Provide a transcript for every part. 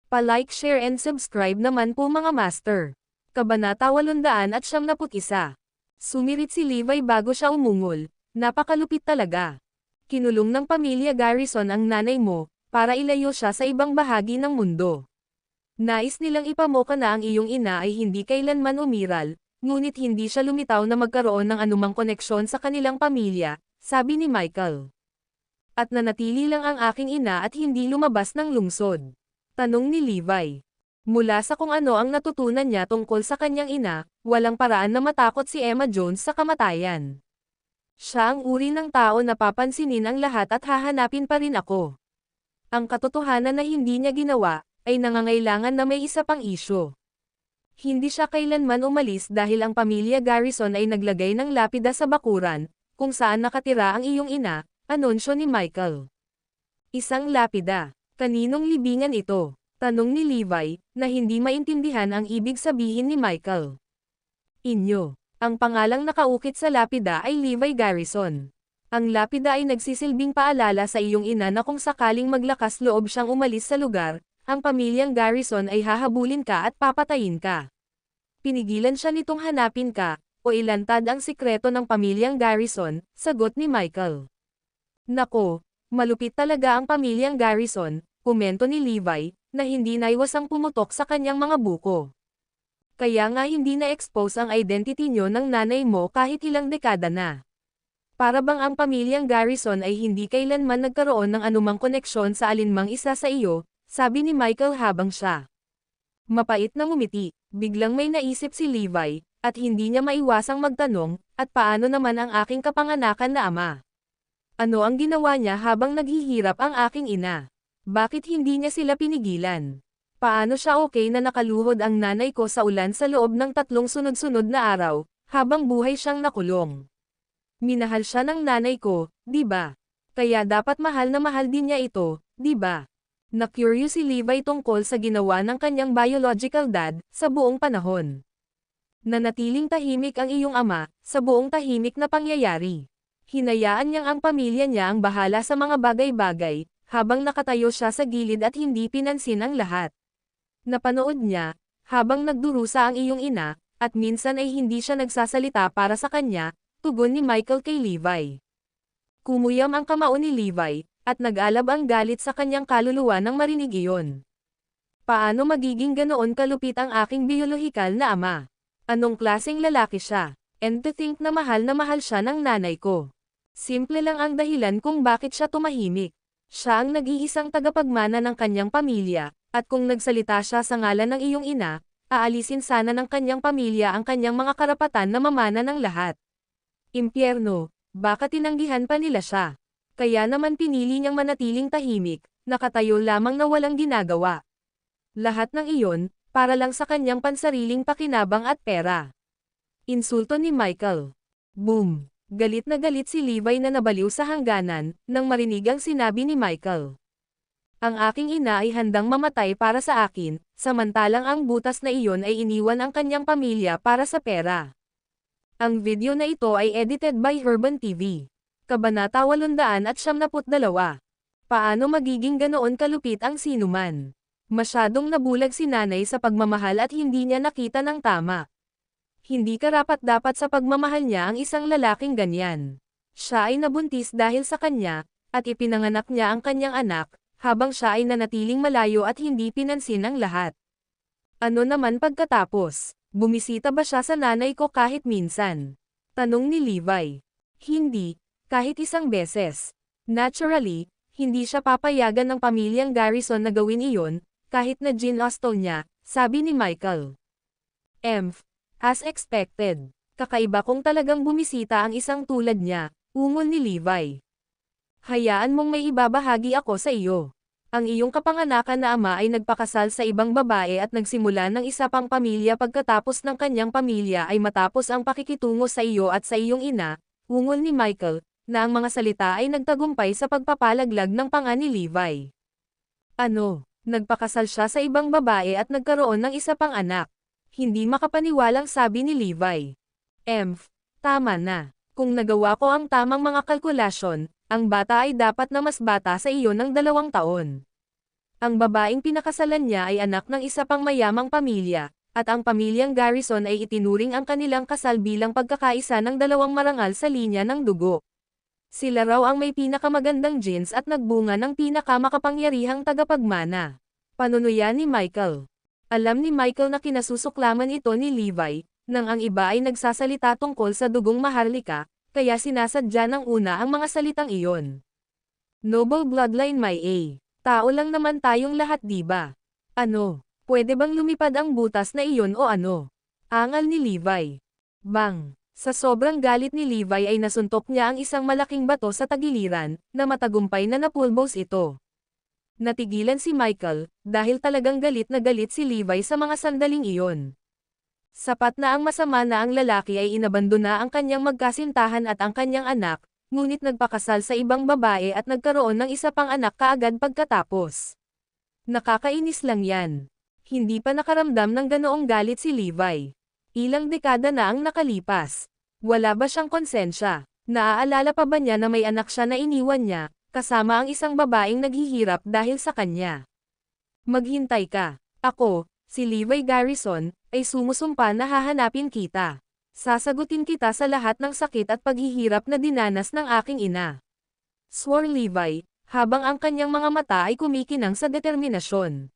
Pa-like, share and subscribe naman po mga master. Kabanata 871. Sumirit si Levi bago siya umungol. Napakalupit talaga. Kinulong ng pamilya Garrison ang nanay mo, para ilayo siya sa ibang bahagi ng mundo. Nais nilang ipamoka na ang iyong ina ay hindi kailanman umiral, ngunit hindi siya lumitaw na magkaroon ng anumang koneksyon sa kanilang pamilya, sabi ni Michael. At nanatili lang ang aking ina at hindi lumabas ng lungsod. Tanong ni Levi. Mula sa kung ano ang natutunan niya tungkol sa kanyang ina, walang paraan na matakot si Emma Jones sa kamatayan. Siya ang uri ng tao na papansinin ang lahat at hahanapin pa rin ako. Ang katotohanan na hindi niya ginawa, ay nangangailangan na may isa pang isyo. Hindi siya kailanman umalis dahil ang pamilya Garrison ay naglagay ng lapida sa bakuran, kung saan nakatira ang iyong ina, anunsyo ni Michael. Isang lapida. Kaninong libingan ito? Tanong ni Levi, na hindi maintindihan ang ibig sabihin ni Michael. Inyo. Ang pangalang nakaukit sa lapida ay Levi Garrison. Ang lapida ay nagsisilbing paalala sa iyong ina na kung sakaling maglakas loob siyang umalis sa lugar, ang pamilyang Garrison ay hahabulin ka at papatayin ka. Pinigilan siya nitong hanapin ka, o ilantad ang sikreto ng pamilyang Garrison, sagot ni Michael. Nako, malupit talaga ang pamilyang Garrison, komento ni Levi, na hindi naiwasang pumutok sa kanyang mga buko. Kaya nga hindi na-expose ang identity niyo ng nanay mo kahit ilang dekada na. Para bang ang pamilyang Garrison ay hindi kailanman nagkaroon ng anumang koneksyon sa alinmang isa sa iyo, sabi ni Michael habang siya. Mapait na ngumiti, biglang may naisip si Levi, at hindi niya maiwasang magtanong, at paano naman ang aking kapanganakan na ama? Ano ang ginawa niya habang naghihirap ang aking ina? Bakit hindi niya sila pinigilan? Paano siya okay na nakaluhod ang nanay ko sa ulan sa loob ng 3 sunod-sunod na araw, habang buhay siyang nakulong? Minahal siya ng nanay ko, di ba? Kaya dapat mahal na mahal din niya ito, di ba? Na-curious si Levi tungkol sa ginawa ng kanyang biological dad, sa buong panahon. Nanatiling tahimik ang iyong ama, sa buong tahimik na pangyayari. Hinayaan niyang ang pamilya niya ang bahala sa mga bagay-bagay, habang nakatayo siya sa gilid at hindi pinansin ang lahat. Napanood niya, habang nagdurusa ang iyong ina, at minsan ay hindi siya nagsasalita para sa kanya, tugon ni Michael kay Levi. Kumuyam ang kamao ni Levi, at nag-alab ang galit sa kanyang kaluluwa nang marinig iyon. Paano magiging ganoon kalupit ang aking biolohikal na ama? Anong klaseng lalaki siya? And to think na mahal siya ng nanay ko. Simple lang ang dahilan kung bakit siya tumahimik. Siya ang nag-iisang tagapagmana ng kanyang pamilya, at kung nagsalita siya sa ngalan ng iyong ina, aalisin sana ng kanyang pamilya ang kanyang mga karapatan na mamana ng lahat. Impyerno, baka tinanggihan pa nila siya. Kaya naman pinili niyang manatiling tahimik, nakatayo lamang na walang ginagawa. Lahat ng iyon, para lang sa kanyang pansariling pakinabang at pera. Insulto ni Michael. Boom! Galit na galit si Levi na nabaliw sa hangganan, nang marinig ang sinabi ni Michael. Ang aking ina ay handang mamatay para sa akin, samantalang ang butas na iyon ay iniwan ang kanyang pamilya para sa pera. Ang video na ito ay edited by Herban TV. Kabanata 872. Paano magiging ganoon kalupit ang sinuman? Masyadong nabulag si nanay sa pagmamahal at hindi niya nakita ng tama. Hindi karapat-dapat sa pagmamahal niya ang isang lalaking ganyan. Siya ay nabuntis dahil sa kanya, at ipinanganak niya ang kanyang anak, habang siya ay nanatiling malayo at hindi pinansin ang lahat. Ano naman pagkatapos? Bumisita ba siya sa nanay ko kahit minsan? Tanong ni Levi. Hindi, kahit isang beses. Naturally, hindi siya papayagan ng pamilyang Garrison na gawin iyon, kahit na ginostol niya, sabi ni Michael. As expected. Kakaiba kung talagang bumisita ang isang tulad niya, ungol ni Levi. Hayaan mong may ibabahagi ako sa iyo. Ang iyong kapanganakan na ama ay nagpakasal sa ibang babae at nagsimula ng isa pang pamilya pagkatapos ng kanyang pamilya ay matapos ang pakikitungo sa iyo at sa iyong ina, ungol ni Michael, na ang mga salita ay nagtagumpay sa pagpapalaglag ng panga ni Levi. Ano? Nagpakasal siya sa ibang babae at nagkaroon ng isa pang anak. Hindi makapaniwalang sabi ni Levi. Tama na. Kung nagawa ko ang tamang mga kalkulasyon, ang bata ay dapat na mas bata sa iyo ng 2 taon. Ang babaeng pinakasalan niya ay anak ng isa pang mayamang pamilya, at ang pamilyang Garrison ay itinuring ang kanilang kasal bilang pagkakaisa ng dalawang marangal sa linya ng dugo. Sila raw ang may pinakamagandang genes at nagbunga ng pinakamakapangyarihang tagapagmana. Panunuya ni Michael. Alam ni Michael na kinasusuklaman ito ni Levi, nang ang iba ay nagsasalita tungkol sa dugong maharlika, kaya sinasadya ng una ang mga salitang iyon. Noble bloodline my A. Tao lang naman tayong lahat diba? Ano? Pwede bang lumipad ang butas na iyon o ano? Angal ni Levi. Bang! Sa sobrang galit ni Levi ay nasuntok niya ang isang malaking bato sa tagiliran, na matagumpay na napulbos ito. Natigilan si Michael, dahil talagang galit na galit si Levi sa mga sandaling iyon. Sapat na ang masama na ang lalaki ay inabandona ang kanyang magkasintahan at ang kanyang anak, ngunit nagpakasal sa ibang babae at nagkaroon ng isa pang anak kaagad pagkatapos. Nakakainis lang yan. Hindi pa nakaramdam ng ganoong galit si Levi. Ilang dekada na ang nakalipas. Wala ba siyang konsensya? Naaalala pa ba niya na may anak siya na iniwan niya, kasama ang isang babaeng naghihirap dahil sa kanya? Maghintay ka. Ako, si Levi Garrison, ay sumusumpa na hahanapin kita. Sasagutin kita sa lahat ng sakit at paghihirap na dinanas ng aking ina. Swore Levi, habang ang kanyang mga mata ay kumikinang sa determinasyon.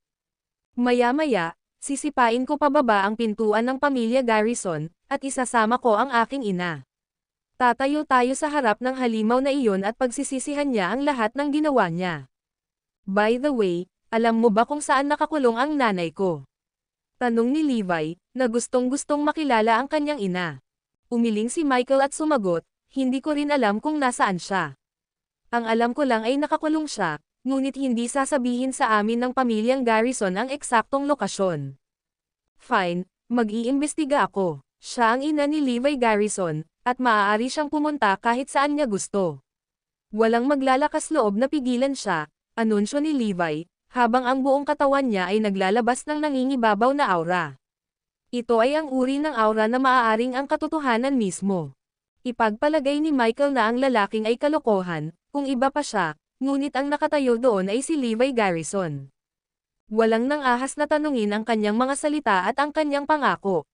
Maya-maya, sisipain ko pababa ang pintuan ng pamilya Garrison, at isasama ko ang aking ina. Tatayo tayo sa harap ng halimaw na iyon at pagsisisihan niya ang lahat ng ginawa niya. By the way, alam mo ba kung saan nakakulong ang nanay ko? Tanong ni Levi, na gustong-gustong makilala ang kanyang ina. Umiling si Michael at sumagot, hindi ko rin alam kung nasaan siya. Ang alam ko lang ay nakakulong siya, ngunit hindi sasabihin sa amin ng pamilyang Garrison ang eksaktong lokasyon. Fine, mag-iimbestiga ako. Siya ang ina ni Levi Garrison, at maaari siyang pumunta kahit saan niya gusto. Walang maglalakas loob na pigilan siya, anunsyo ni Levi, habang ang buong katawan niya ay naglalabas ng nangingibabaw na aura. Ito ay ang uri ng aura na maaaring ang katotohanan mismo. Ipagpalagay ni Michael na ang lalaking ay kalokohan, kung iba pa siya, ngunit ang nakatayo doon ay si Levi Garrison. Walang nang ahas na tanungin ang kanyang mga salita at ang kanyang pangako.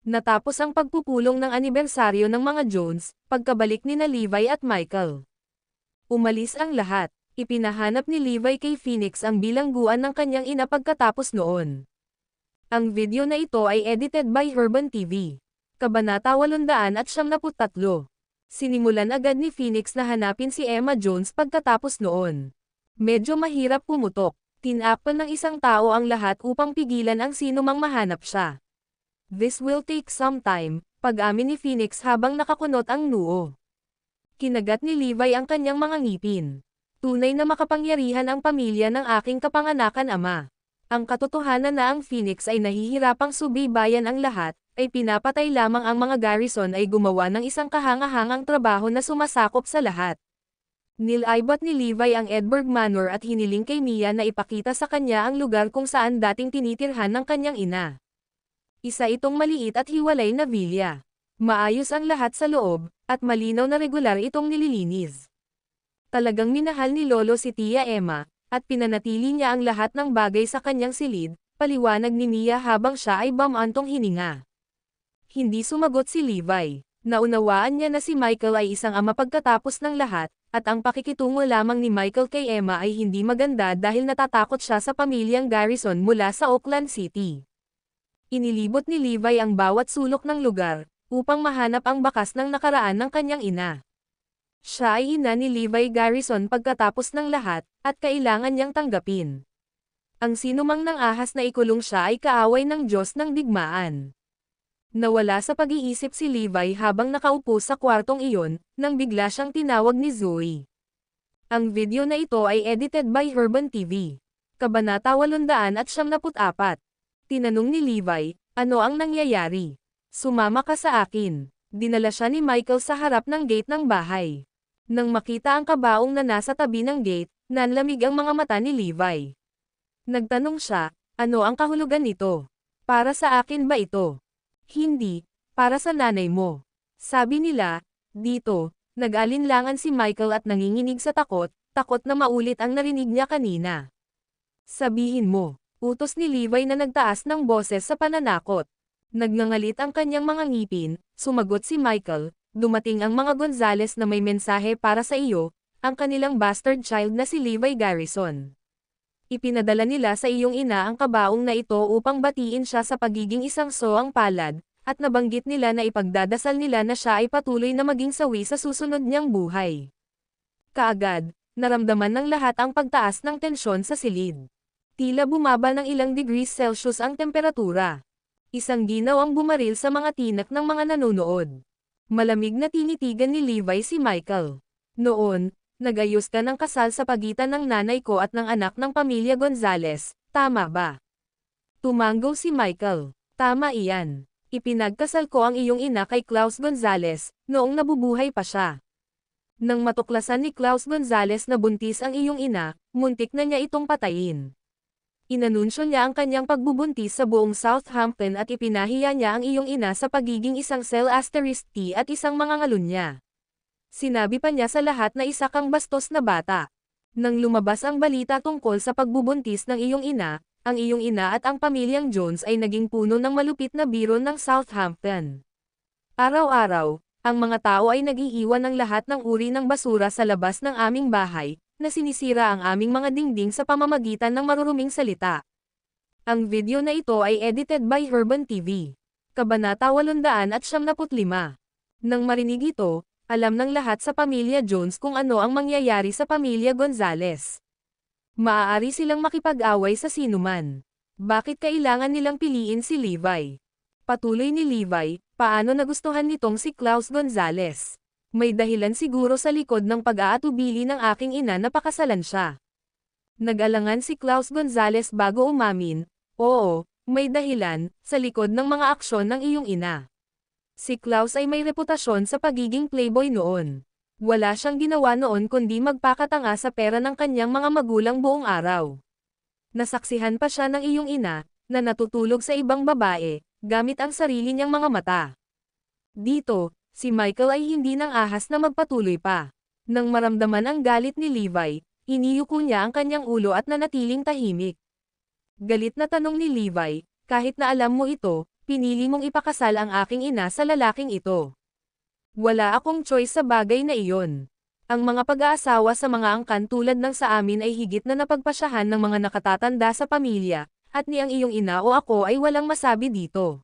Natapos ang pagpupulong ng anibersaryo ng mga Jones, pagkabalik ni na Levi at Michael. Umalis ang lahat. Ipinahanap ni Levi kay Phoenix ang bilangguan ng kanyang ina pagkatapos noon. Ang video na ito ay edited by Herban TV. Kabanata 873. Sinimulan agad ni Phoenix na hanapin si Emma Jones pagkatapos noon. Medyo mahirap pumutok. Tinakpan ng isang tao ang lahat upang pigilan ang sinumang mahanap siya. This will take some time, pag-amin ni Phoenix habang nakakunot ang noo. Kinagat ni Levi ang kanyang mga ngipin. Tunay na makapangyarihan ang pamilya ng aking kapanganakan ama. Ang katotohanan na ang Phoenix ay nahihirapang subaybayan ang lahat, ay pinapatay lamang ang mga Garrison ay gumawa ng isang kahangahangang trabaho na sumasakop sa lahat. Nilaybot ni Levi ang Edburg Manor at hiniling kay Mia na ipakita sa kanya ang lugar kung saan dating tinitirhan ng kanyang ina. Isa itong maliit at hiwalay na villa. Maayos ang lahat sa loob, at malinaw na regular itong nililinis. Talagang minahal ni Lolo si Tia Emma, at pinanatili niya ang lahat ng bagay sa kanyang silid, paliwanag ni Mia habang siya ay bumantong hininga. Hindi sumagot si Levi. Naunawaan niya na si Michael ay isang ama pagkatapos ng lahat, at ang pakikitungo lamang ni Michael kay Emma ay hindi maganda dahil natatakot siya sa pamilyang Garrison mula sa Oakland City. Inilibot ni Levi ang bawat sulok ng lugar, upang mahanap ang bakas ng nakaraan ng kanyang ina. Siya ay ina ni Levi Garrison pagkatapos ng lahat, at kailangan niyang tanggapin. Ang sinumang nang ahas na ikulong siya ay kaaway ng Diyos ng digmaan. Nawala sa pag-iisip si Levi habang nakaupo sa kwartong iyon, nang bigla siyang tinawag ni Zoe. Ang video na ito ay edited by Herban TV. Kabanata 874. Tinanong ni Levi, ano ang nangyayari? Sumama ka sa akin. Dinala siya ni Michael sa harap ng gate ng bahay. Nang makita ang kabaong na nasa tabi ng gate, nanlamig ang mga mata ni Levi. Nagtanong siya, ano ang kahulugan nito? Para sa akin ba ito? Hindi, para sa nanay mo. Sabi nila, dito, nag-alinlangan si Michael at nanginginig sa takot na maulit ang narinig niya kanina. Sabihin mo, utos ni Levi na nagtaas ng boses sa pananakot. Nagngangalit ang kanyang mga ngipin, sumagot si Michael, dumating ang mga Gonzales na may mensahe para sa iyo, ang kanilang bastard child na si Levi Garrison. Ipinadala nila sa iyong ina ang kabaong na ito upang batiin siya sa pagiging isang soang palad, at nabanggit nila na ipagdadasal nila na siya ay patuloy na maging sawi sa susunod niyang buhay. Kaagad, naramdaman ng lahat ang pagtaas ng tensyon sa silid. Tila bumaba ng ilang degrees Celsius ang temperatura. Isang ginaw ang bumaril sa mga tinak ng mga nanonood. Malamig na tinitigan ni Levi si Michael. Noon, nag-ayos ka ng kasal sa pagitan ng nanay ko at ng anak ng pamilya Gonzales, tama ba? Tumanggo si Michael. Tama iyan. Ipinagkasal ko ang iyong ina kay Klaus Gonzales, noong nabubuhay pa siya. Nang matuklasan ni Klaus Gonzales na buntis ang iyong ina, muntik na niya itong patayin. Inanunsyo niya ang kanyang pagbubuntis sa buong Southampton at ipinahiya niya ang iyong ina sa pagiging isang T at isang mangangalun niya. Sinabi pa niya sa lahat na isa kang bastos na bata. Nang lumabas ang balita tungkol sa pagbubuntis ng iyong ina, ang iyong ina at ang pamilyang Jones ay naging puno ng malupit na biro ng Southampton. Araw-araw, ang mga tao ay nag-iiwan ng lahat ng uri ng basura sa labas ng aming bahay, na sinisira ang aming mga dingding sa pamamagitan ng maruruming salita. Ang video na ito ay edited by Urban TV. Kabanata 875. Nang marinig ito, alam ng lahat sa pamilya Jones kung ano ang mangyayari sa pamilya Gonzales. Maaari silang makipag-away sa sinuman. Bakit kailangan nilang piliin si Levi? Patuloy ni Levi, paano nagustuhan nitong si Klaus Gonzales? May dahilan siguro sa likod ng pag-aatubili ng aking ina na pakasalan siya. Nag-alangan si Klaus Gonzales bago umamin, oo, may dahilan, sa likod ng mga aksyon ng iyong ina. Si Klaus ay may reputasyon sa pagiging playboy noon. Wala siyang ginawa noon kundi magpakatanga sa pera ng kanyang mga magulang buong araw. Nasaksihan pa siya ng iyong ina, na natutulog sa ibang babae, gamit ang sarili niyang mga mata. Dito, si Michael ay hindi nang ahas na magpatuloy pa. Nang maramdaman ang galit ni Levi, iniyuko niya ang kanyang ulo at nanatiling tahimik. Galit na tanong ni Levi, kahit na alam mo ito, pinili mong ipakasal ang aking ina sa lalaking ito. Wala akong choice sa bagay na iyon. Ang mga pag-aasawa sa mga angkan tulad ng sa amin ay higit na napagpasyahan ng mga nakatatanda sa pamilya, at ni ang iyong ina o ako ay walang masabi dito.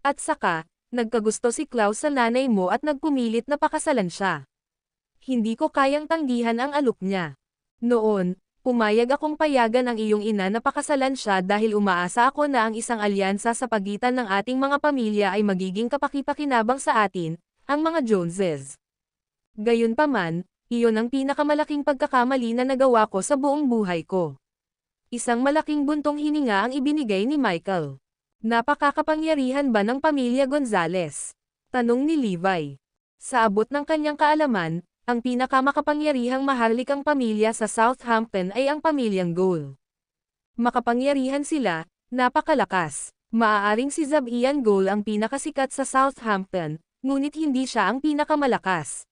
At saka, nagkagusto si Klaus sa nanay mo at nagpumilit na pakasalan siya. Hindi ko kayang tanggihan ang alok niya. Noon, pumayag akong payagan ang iyong ina na pakasalan siya dahil umaasa ako na ang isang alyansa sa pagitan ng ating mga pamilya ay magiging kapakipakinabang sa atin, ang mga Joneses. Gayunpaman, iyon ang pinakamalaking pagkakamali na nagawa ko sa buong buhay ko. Isang malaking buntong hininga ang ibinigay ni Michael. Napakakapangyarihan ba ng pamilya Gonzales? Tanong ni Levi. Sa abot ng kanyang kaalaman, ang pinakamakapangyarihang maharlikang pamilya sa Southampton ay ang pamilyang Gould. Makapangyarihan sila, napakalakas. Maaaring si Zabian Gould ang pinakasikat sa Southampton, ngunit hindi siya ang pinakamalakas.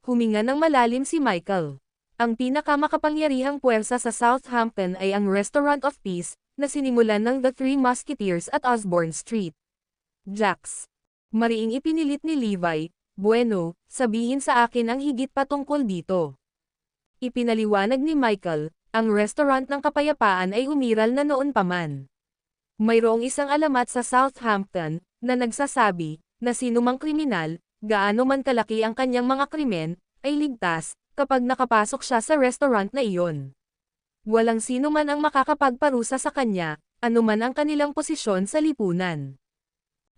Huminga ng malalim si Michael. Ang pinakamakapangyarihang puwersa sa Southampton ay ang Restaurant of Peace, na sinimulan ng The Three Musketeers at Osborne Street. Jax. Mariing ipinilit ni Levi, bueno, sabihin sa akin ang higit pa tungkol dito. Ipinaliwanag ni Michael, ang Restaurant ng Kapayapaan ay umiral na noon pa man. Mayroong isang alamat sa Southampton, na nagsasabi, na sinumang kriminal, gaano man kalaki ang kanyang mga krimen, ay ligtas, kapag nakapasok siya sa restaurant na iyon. Walang sino man ang makakapagparusa sa kanya, anuman ang kanilang posisyon sa lipunan.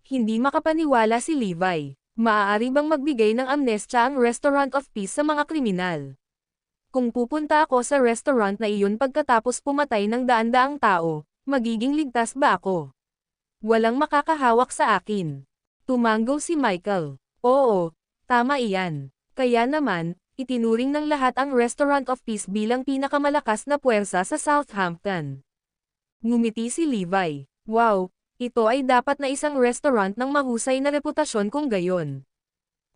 Hindi makapaniwala si Levi. Maaari bang magbigay ng amnestia ang Restaurant of Peace sa mga kriminal? Kung pupunta ako sa restaurant na iyon pagkatapos pumatay ng daan-daang tao, magiging ligtas ba ako? Walang makakahawak sa akin. Tumanggo si Michael. Oo, tama iyan. Kaya naman, itinuring ng lahat ang Restaurant of Peace bilang pinakamalakas na puwersa sa Southampton. Ngumiti si Levi. Wow, ito ay dapat na isang restaurant ng mahusay na reputasyon kung gayon.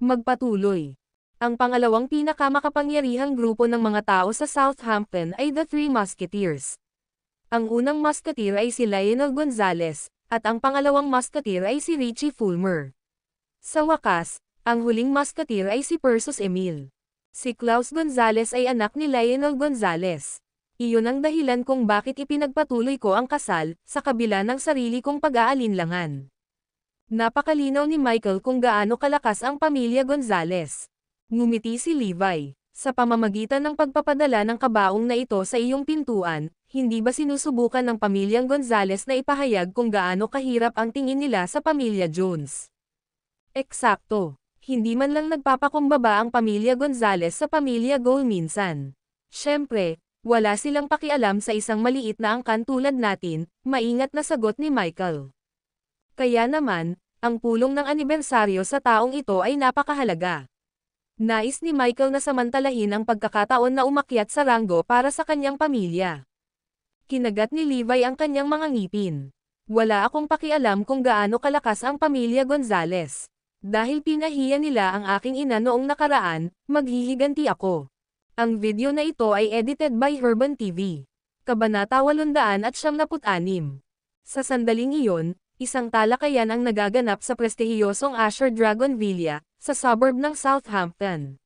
Magpatuloy. Ang pangalawang pinakamakapangyarihang grupo ng mga tao sa Southampton ay The Three Musketeers. Ang unang musketeer ay si Lionel Gonzalez, at ang pangalawang musketeer ay si Richie Fulmer. Sa wakas, ang huling musketeer ay si Persus Emil. Si Klaus Gonzalez ay anak ni Lionel Gonzalez. Iyon ang dahilan kung bakit ipinagpatuloy ko ang kasal, sa kabila ng sarili kong pag-aalinlangan. Napakalinaw ni Michael kung gaano kalakas ang pamilya Gonzalez. Ngumiti si Levi. Sa pamamagitan ng pagpapadala ng kabaong na ito sa iyong pintuan, hindi ba sinusubukan ng pamilyang Gonzalez na ipahayag kung gaano kahirap ang tingin nila sa pamilya Jones? Eksakto. Hindi man lang nagpapakumbaba ang pamilya Gonzalez sa pamilya Goal minsan. Siyempre, wala silang pakialam sa isang maliit na angkan tulad natin, maingat na sagot ni Michael. Kaya naman, ang pulong ng anibersaryo sa taong ito ay napakahalaga. Nais ni Michael na samantalahin ang pagkakataon na umakyat sa ranggo para sa kanyang pamilya. Kinagat ni Levi ang kanyang mga ngipin. Wala akong pakialam kung gaano kalakas ang pamilya Gonzalez. Dahil pinahiya nila ang aking ina noong nakaraan, maghihiganti ako. Ang video na ito ay edited by Herban TV. Kabanata 876. Sa sandaling iyon, isang talakayan ang nagaganap sa prestihiyosong Asher Dragon Villa, sa suburb ng Southampton.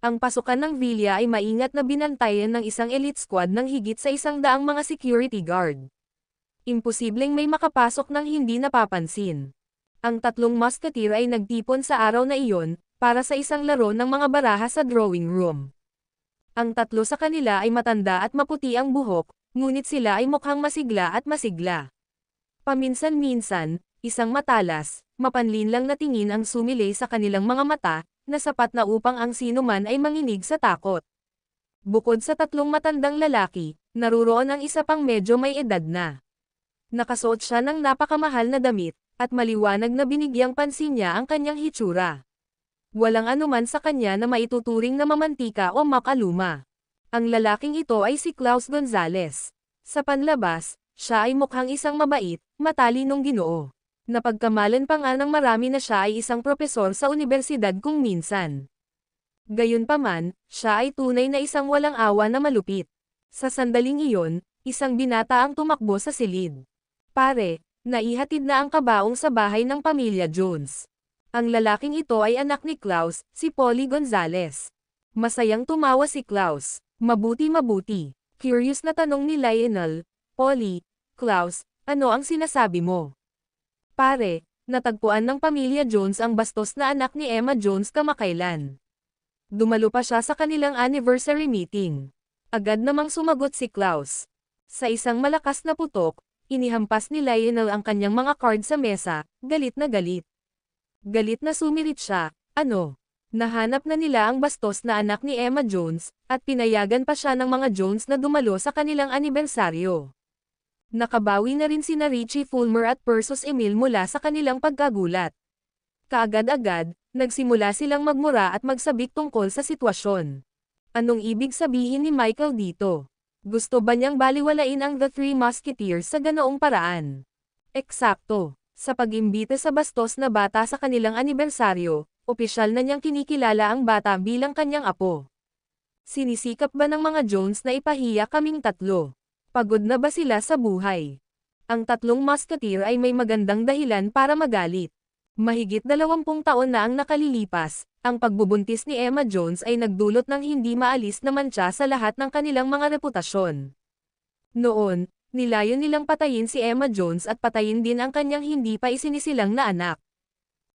Ang pasukan ng villa ay maingat na binantayan ng isang elite squad ng higit sa 100 mga security guard. Imposibleng may makapasok ng hindi napapansin. Ang tatlong musketeer ay nagtipon sa araw na iyon, para sa isang laro ng mga baraha sa drawing room. Ang tatlo sa kanila ay matanda at maputi ang buhok, ngunit sila ay mukhang masigla at masigla. Paminsan-minsan, isang matalas, mapanlinlang na tingin ang sumilay sa kanilang mga mata, na sapat na upang ang sinuman ay manginig sa takot. Bukod sa tatlong matandang lalaki, naruroon ang isa pang medyo may edad na. Nakasuot siya ng napakamahal na damit, at maliwanag na binigyang pansin niya ang kanyang hitsura. Walang anuman sa kanya na maituturing na mamantika o makaluma. Ang lalaking ito ay si Klaus Gonzalez. Sa panlabas, siya ay mukhang isang mabait, matalinong Ginoo. Napagkamalan pa nga ng marami na siya ay isang propesor sa unibersidad kung minsan. Gayunpaman, siya ay tunay na isang walang awa na malupit. Sa sandaling iyon, isang binata ang tumakbo sa silid. Pare, naihatid na ang kabaong sa bahay ng pamilya Jones. Ang lalaking ito ay anak ni Klaus, si Polly Gonzalez. Masayang tumawa si Klaus. Mabuti. Curious na tanong ni Lionel, Polly, Klaus, ano ang sinasabi mo? Pare, natagpuan ng pamilya Jones ang bastos na anak ni Emma Jones kamakailan. Dumalo pa siya sa kanilang anniversary meeting. Agad namang sumagot si Klaus. Sa isang malakas na putok, inihampas ni Lionel ang kanyang mga card sa mesa, galit na galit. Galit na sumirit siya, ano? Nahanap na nila ang bastos na anak ni Emma Jones, at pinayagan pa siya ng mga Jones na dumalo sa kanilang anibersaryo. Nakabawi na rin sina Richie Fulmer at Persus Emil mula sa kanilang pagkagulat. Kaagad-agad, nagsimula silang magmura at magsabik tungkol sa sitwasyon. Anong ibig sabihin ni Michael dito? Gusto ba niyang baliwalain ang The Three Musketeers sa ganoong paraan? Eksakto. Sa pag-imbita sa bastos na bata sa kanilang anibersaryo, opisyal na niyang kinikilala ang bata bilang kanyang apo. Sinisikap ba ng mga Jones na ipahiya kaming tatlo? Pagod na ba sila sa buhay? Ang tatlong musketeer ay may magandang dahilan para magalit. Mahigit 20 taon na ang nakalilipas, ang pagbubuntis ni Emma Jones ay nagdulot ng hindi maalis na mantsa sa lahat ng kanilang mga reputasyon. Noon, nilayon nilang patayin si Emma Jones at patayin din ang kanyang hindi pa isinisilang na anak.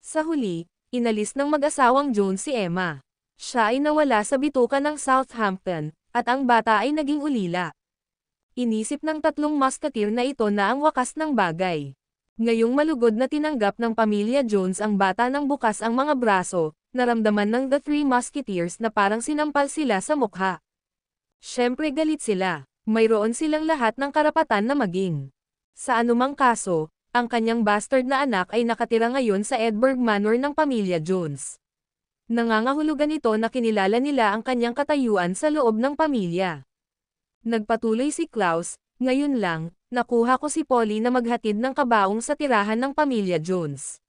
Sa huli, inalis ng mag-asawang Jones si Emma. Siya ay nawala sa bituka ng Southampton, at ang bata ay naging ulila. Inisip ng tatlong musketeer na ito na ang wakas ng bagay. Ngayong malugod na tinanggap ng pamilya Jones ang bata ng bukas ang mga braso, naramdaman ng The Three Musketeers na parang sinampal sila sa mukha. Siyempre galit sila, mayroon silang lahat ng karapatan na maging. Sa anumang kaso, ang kanyang bastard na anak ay nakatira ngayon sa Edinburgh Manor ng pamilya Jones. Nangangahulugan ito na kinilala nila ang kanyang katayuan sa loob ng pamilya. Nagpatuloy si Klaus, ngayon lang, nakuha ko si Polly na maghatid ng kabaong sa tirahan ng pamilya Jones.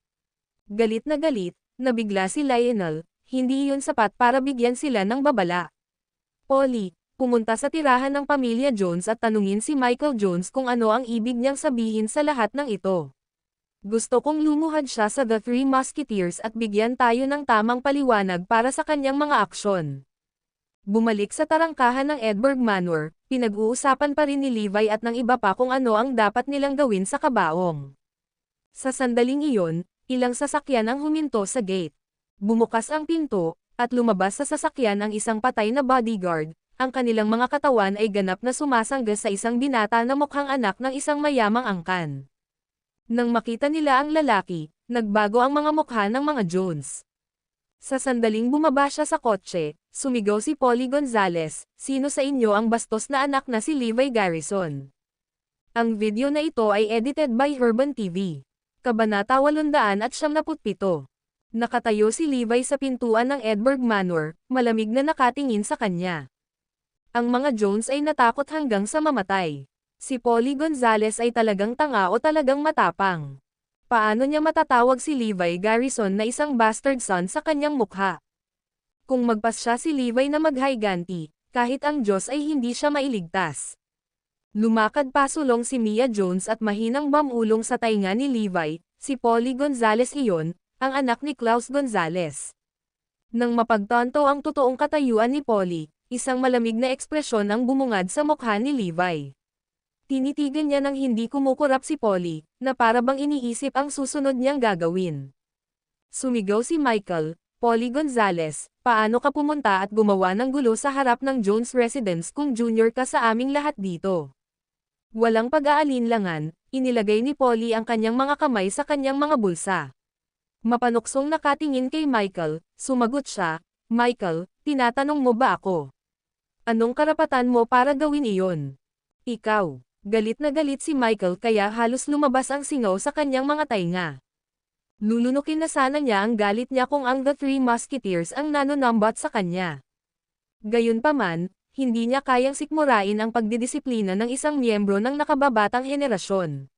Galit na galit, nabigla si Lionel, hindi iyon sapat para bigyan sila ng babala. Polly, pumunta sa tirahan ng pamilya Jones at tanungin si Michael Jones kung ano ang ibig niyang sabihin sa lahat ng ito. Gusto kong lumuhad siya sa The Three Musketeers at bigyan tayo ng tamang paliwanag para sa kanyang mga aksyon. Bumalik sa tarangkahan ng Edberg Manor, pinag-uusapan pa rin ni Levi at ng iba pa kung ano ang dapat nilang gawin sa kabaong. Sa sandaling iyon, ilang sasakyan ang huminto sa gate. Bumukas ang pinto, at lumabas sa sasakyan ang isang patay na bodyguard. Ang kanilang mga katawan ay ganap na sumasangga sa isang binata na mukhang anak ng isang mayamang angkan. Nang makita nila ang lalaki, nagbago ang mga mukha ng mga Jones. Sa sandaling bumaba siya sa kotse, sumigaw si Polly Gonzales, "Sino sa inyo ang bastos na anak na si Levi Garrison?" Ang video na ito ay edited by Urban TV. Kabanata 877. Nakatayo si Levi sa pintuan ng Edberg Manor, malamig na nakatingin sa kanya. Ang mga Jones ay natakot hanggang sa mamatay. Si Polly Gonzales ay talagang tanga o talagang matapang. Paano niya matatawag si Levi Garrison na isang bastard son sa kanyang mukha? Kung magpas siya si Levi na maghiganti, kahit ang Diyos ay hindi siya mailigtas. Lumakad pasulong si Mia Jones at mahinang bamulong sa tainga ni Levi, si Polly Gonzales iyon, ang anak ni Klaus Gonzales. Nang mapagtanto ang totoong katayuan ni Polly, isang malamig na ekspresyon ang bumungad sa mukha ni Levi. Tinitigan niya nang hindi kumukurap si Polly, na para bang iniisip ang susunod niyang gagawin. Sumigaw si Michael, "Polly Gonzales, paano ka pumunta at gumawa ng gulo sa harap ng Jones residence kung junior ka sa aming lahat dito?" Walang pag-aalinlangan, inilagay ni Polly ang kanyang mga kamay sa kanyang mga bulsa. Mapanuksong nakatingin kay Michael, sumagot siya, "Michael, tinatanong mo ba ako? Anong karapatan mo para gawin iyon? Ikaw." Galit na galit si Michael kaya halos lumabas ang singaw sa kanyang mga tainga. Lulunukin na sana niya ang galit niya kung ang The Three Musketeers ang nanonambot sa kanya. Gayunpaman, hindi niya kayang sikmurain ang pagdidisiplina ng isang miyembro ng nakababatang henerasyon.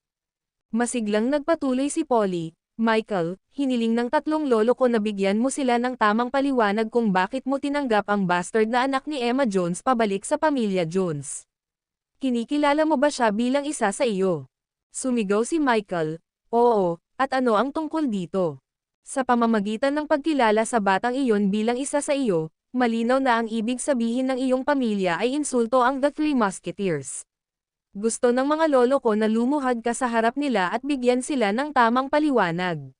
Masiglang nagpatuloy si Polly, "Michael, hiniling ng tatlong lolo ko na bigyan mo sila ng tamang paliwanag kung bakit mo tinanggap ang bastard na anak ni Emma Jones pabalik sa pamilya Jones. Kinikilala mo ba siya bilang isa sa iyo?" Sumigaw si Michael, "Oo, at ano ang tungkol dito?" Sa pamamagitan ng pagkilala sa batang iyon bilang isa sa iyo, malinaw na ang ibig sabihin ng iyong pamilya ay insulto ang The Three Musketeers. Gusto ng mga lolo ko na lumuhad ka sa harap nila at bigyan sila ng tamang paliwanag.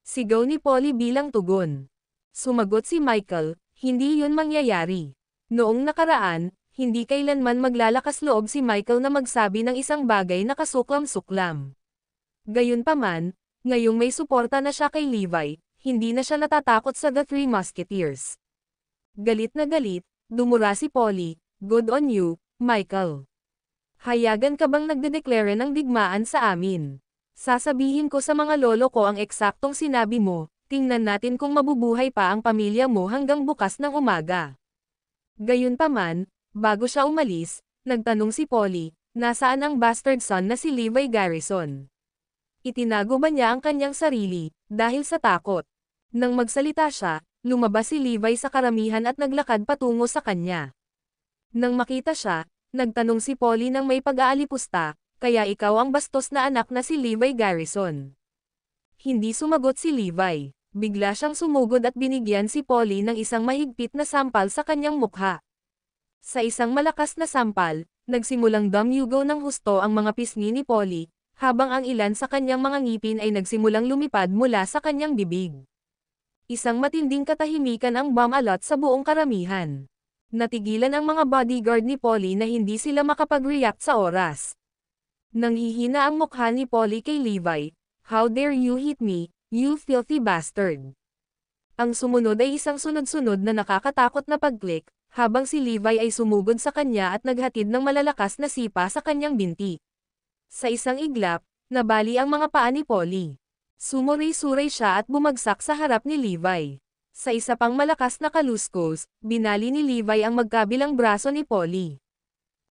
Sigaw ni Polly bilang tugon. Sumagot si Michael, "Hindi yun mangyayari." Noong nakaraan, hindi kailanman maglalakas loob si Michael na magsabi ng isang bagay na kasuklam-suklam. Gayunpaman, ngayong may suporta na siya kay Levi, hindi na siya natatakot sa The Three Musketeers. Galit na galit, dumura si Polly, "Good on you, Michael. Hayagan ka bang nagdedeklara ng digmaan sa amin? Sasabihin ko sa mga lolo ko ang eksaktong sinabi mo, tingnan natin kung mabubuhay pa ang pamilya mo hanggang bukas ng umaga." Gayunpaman, bago siya umalis, nagtanong si Polly, nasaan ang bastard son na si Levi Garrison? Itinago ba niya ang kanyang sarili, dahil sa takot? Nang magsalita siya, lumabas si Levi sa karamihan at naglakad patungo sa kanya. Nang makita siya, nagtanong si Polly ng may pag-aalipusta, "Kaya ikaw ang bastos na anak na si Levi Garrison?" Hindi sumagot si Levi. Bigla siyang sumugod at binigyan si Polly ng isang mahigpit na sampal sa kanyang mukha. Sa isang malakas na sampal, nagsimulang damyugaw ng husto ang mga pisngi ni Polly, habang ang ilan sa kanyang mga ngipin ay nagsimulang lumipad mula sa kanyang bibig. Isang matinding katahimikan ang bumalot sa buong karamihan. Natigilan ang mga bodyguard ni Polly na hindi sila makapag-react sa oras. Nanghihina ang mukha ni Polly kay Levi, "How dare you hit me, you filthy bastard?" Ang sumunod ay isang sunod-sunod na nakakatakot na pag-click, habang si Levi ay sumugod sa kanya at naghatid ng malalakas na sipa sa kanyang binti. Sa isang iglap, nabali ang mga paa ni Polly. Sumuray-suray siya at bumagsak sa harap ni Levi. Sa isa pang malakas na kaluskos, binali ni Levi ang magkabilang braso ni Polly.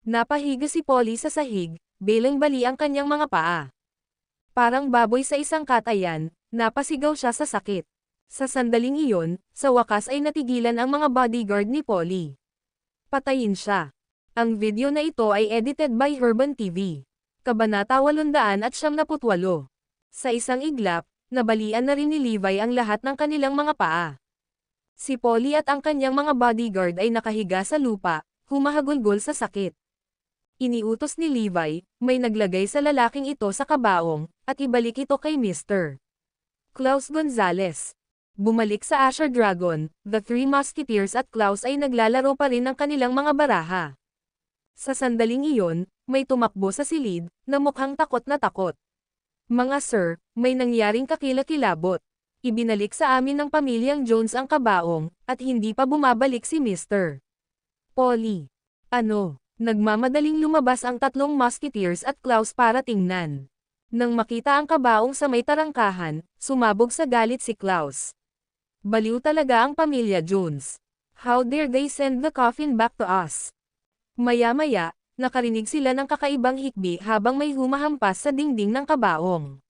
Napahiga si Polly sa sahig, belang-bali ang kanyang mga paa. Parang baboy sa isang katayan, napasigaw siya sa sakit. Sa sandaling iyon, sa wakas ay natigilan ang mga bodyguard ni Polly. Patayin siya. Ang video na ito ay edited by Herban TV. Kabanata 898. Sa isang iglap, nabalian na rin ni Levi ang lahat ng kanilang mga paa. Si Polly at ang kanyang mga bodyguard ay nakahiga sa lupa, humahagulgol sa sakit. Iniutos ni Levi, may naglagay sa lalaking ito sa kabaong, at ibalik ito kay Mr. Klaus Gonzales. Bumalik sa Asher Dragon, the Three Musketeers at Klaus ay naglalaro pa rin ng kanilang mga baraha. Sa sandaling iyon, may tumakbo sa silid, na mukhang takot na takot. Mga sir, may nangyaring kakilakilabot. Ibinalik sa amin ng pamilyang Jones ang kabaong, at hindi pa bumabalik si Mr. Polly. Ano? Nagmamadaling lumabas ang tatlong Musketeers at Klaus para tingnan. Nang makita ang kabaong sa may tarangkahan, sumabog sa galit si Klaus. Baliw talaga ang pamilya Jones. How dare they send the coffin back to us? Maya-maya, nakarinig sila ng kakaibang hikbi habang may humahampas sa dingding ng kabaong.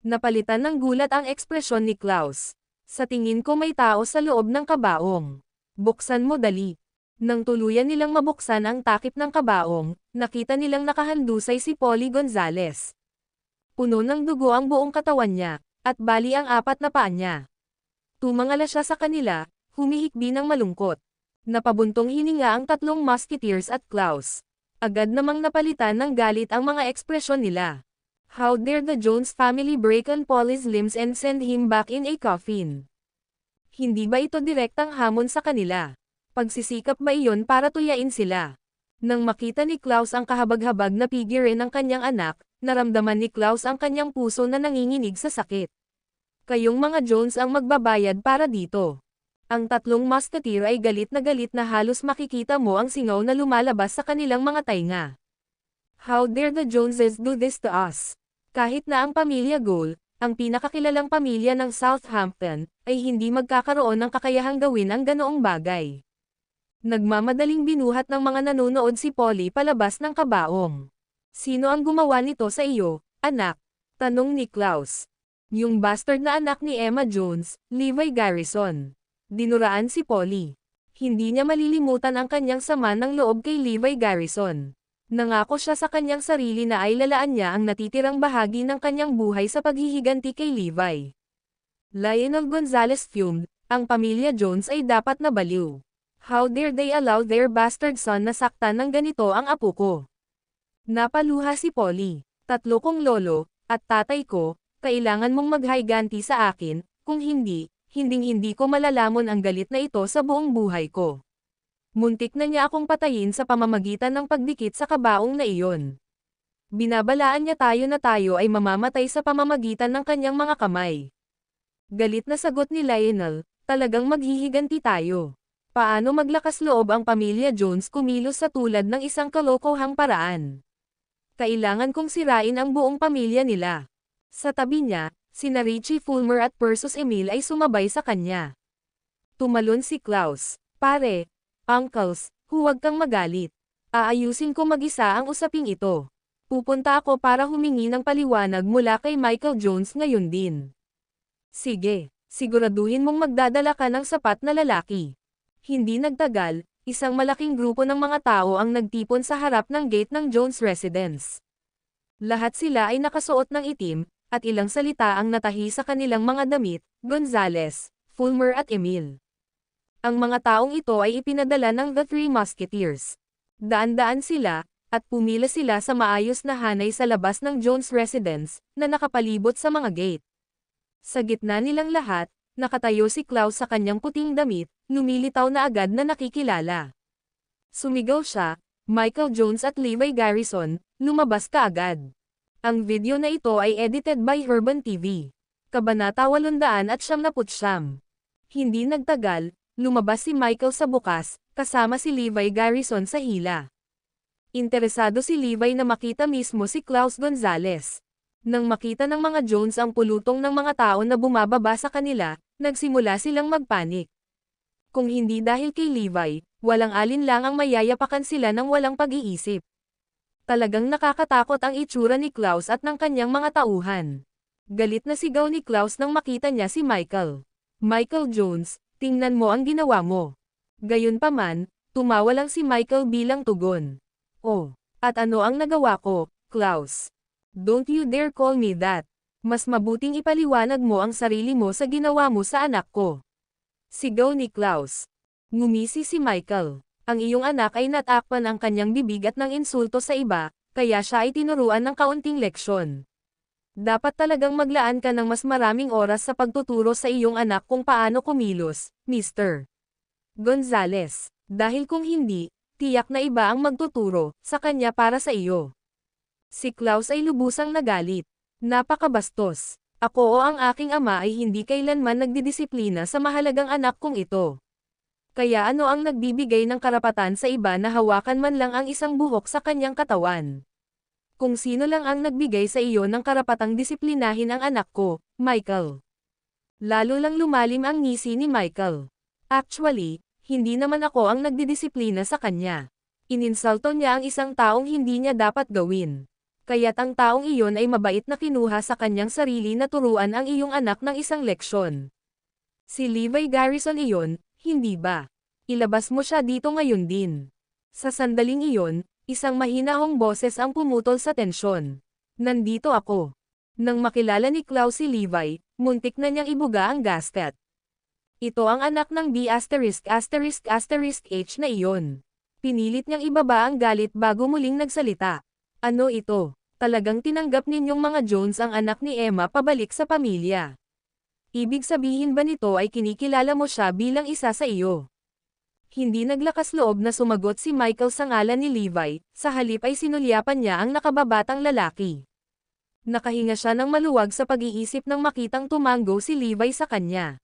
Napalitan ng gulat ang ekspresyon ni Klaus. Sa tingin ko may tao sa loob ng kabaong. Buksan mo dali. Nang tuluyan nilang mabuksan ang takip ng kabaong, nakita nilang nakahandusay si Polly Gonzales. Puno ng dugo ang buong katawan niya, at bali ang 4 na paa niya. Tumangala siya sa kanila, humihikbi ng malungkot. Napabuntong hininga ang tatlong Musketeers at Klaus. Agad namang napalitan ng galit ang mga ekspresyon nila. How dare the Jones family break on Polly's limbs and send him back in a coffin? Hindi ba ito direktang hamon sa kanila? Pagsisikap ba iyon para tuyain sila? Nang makita ni Klaus ang kahabag-habag na figure ng kanyang anak, naramdaman ni Klaus ang kanyang puso na nanginginig sa sakit. Kayong mga Jones ang magbabayad para dito. Ang tatlong musketeer ay galit na halos makikita mo ang singaw na lumalabas sa kanilang mga tainga. How dare the Joneses do this to us? Kahit na ang pamilya Gould, ang pinakakilalang pamilya ng Southampton, ay hindi magkakaroon ng kakayahang gawin ang ganoong bagay. Nagmamadaling binuhat ng mga nanonood si Polly palabas ng kabaong. Sino ang gumawa nito sa iyo, anak? Tanong ni Klaus. Yung bastard na anak ni Emma Jones, Levi Garrison. Dinuraan si Polly. Hindi niya malilimutan ang kanyang sama ng loob kay Levi Garrison. Nangako siya sa kanyang sarili na ay lalaan niya ang natitirang bahagi ng kanyang buhay sa paghihiganti kay Levi. Lionel Gonzales fumed, ang pamilya Jones ay dapat na baliw. How dare they allow their bastard son na saktan ng ganito ang apo ko? Napaluha si Polly. 3 kong lolo, at tatay ko, kailangan mong maghayganti sa akin, kung hindi, hinding-hindi ko malalamon ang galit na ito sa buong buhay ko. Muntik na niya akong patayin sa pamamagitan ng pagdikit sa kabaong na iyon. Binabalaan niya tayo na tayo ay mamamatay sa pamamagitan ng kanyang mga kamay. Galit na sagot ni Lionel, talagang maghihiganti tayo. Paano maglakas loob ang pamilya Jones kumilos sa tulad ng isang kalokohang paraan? Kailangan kong sirain ang buong pamilya nila. Sa tabi niya, sina Richie Fulmer at Persus Emil ay sumabay sa kanya. Tumalon si Klaus. Pare, uncles, huwag kang magalit. Aayusin ko mag-isa ang usaping ito. Pupunta ako para humingi ng paliwanag mula kay Michael Jones ngayon din. Sige, siguraduhin mong magdadala ka ng sapat na lalaki. Hindi nagtagal, isang malaking grupo ng mga tao ang nagtipon sa harap ng gate ng Jones residence. Lahat sila ay nakasuot ng itim, at ilang salita ang natahi sa kanilang mga damit, Gonzales, Fulmer at Emil. Ang mga taong ito ay ipinadala ng The Three Musketeers. Daan-daan sila, at pumila sila sa maayos na hanay sa labas ng Jones residence, na nakapalibot sa mga gate. Sa gitna nilang lahat, nakatayo si Klaus sa kanyang puting damit, lumilitaw na agad na nakikilala. Sumigaw siya, Michael Jones at Levi Garrison, lumabas ka agad. Ang video na ito ay edited by Herban TV. Kabanata 899. Hindi nagtagal, lumabas si Michael sa bukas, kasama si Levi Garrison sa hila. Interesado si Levi na makita mismo si Klaus Gonzales. Nang makita ng mga Jones ang pulutong ng mga tao na bumababa sa kanila, nagsimula silang magpanik. Kung hindi dahil kay Levi, walang alinlang ang mayayapakan sila ng walang pag-iisip. Talagang nakakatakot ang itsura ni Klaus at ng kanyang mga tauhan. Galit na sigaw ni Klaus nang makita niya si Michael. Michael Jones, tingnan mo ang ginawa mo. Gayunpaman, Tumawa lang si Michael bilang tugon. Oh, at ano ang nagawa ko, Klaus? Don't you dare call me that. Mas mabuting ipaliwanag mo ang sarili mo sa ginawa mo sa anak ko. Sigaw ni Klaus. Ngumisi si Michael. Ang iyong anak ay natakpan ang kanyang bibig at ng insulto sa iba, kaya siya ay tinuruan ng kaunting leksyon. Dapat talagang maglaan ka ng mas maraming oras sa pagtuturo sa iyong anak kung paano kumilos, Mr. Gonzales. Dahil kung hindi, tiyak na iba ang magtuturo sa kanya para sa iyo. Si Klaus ay lubusang nagalit. Napakabastos. Ako o ang aking ama ay hindi kailanman nagdidisiplina sa mahalagang anak kong ito. Kaya ano ang nagbibigay ng karapatan sa iba na hawakan man lang ang isang buhok sa kanyang katawan? Kung sino lang ang nagbigay sa iyo ng karapatang disiplinahin ang anak ko, Michael. Lalo lang lumalim ang ngisi ni Michael. Actually, hindi naman ako ang nagdidisiplina sa kanya. Ininsulto niya ang isang taong hindi niya dapat gawin. Kaya't ang taong iyon ay mabait na kinuha sa kanyang sarili na turuan ang iyong anak ng isang leksyon. Si Levi Garrison iyon, hindi ba? Ilabas mo siya dito ngayon din. Sa sandaling iyon, isang mahinahong boses ang pumutol sa tensyon. Nandito ako. Nang makilala ni Klaus si Levi, muntik na niyang ibuga ang gasket. Ito ang anak ng B*******H na iyon. Pinilit niyang ibaba ang galit bago muling nagsalita. Ano ito? Talagang tinanggap ninyong mga Jones ang anak ni Emma pabalik sa pamilya. Ibig sabihin ba nito ay kinikilala mo siya bilang isa sa iyo? Hindi naglakas loob na sumagot si Michael sa ngalan ni Levi, sa halip ay sinulyapan niya ang nakababatang lalaki. Nakahinga siya ng maluwag sa pag-iisip nang makitang tumango si Levi sa kanya.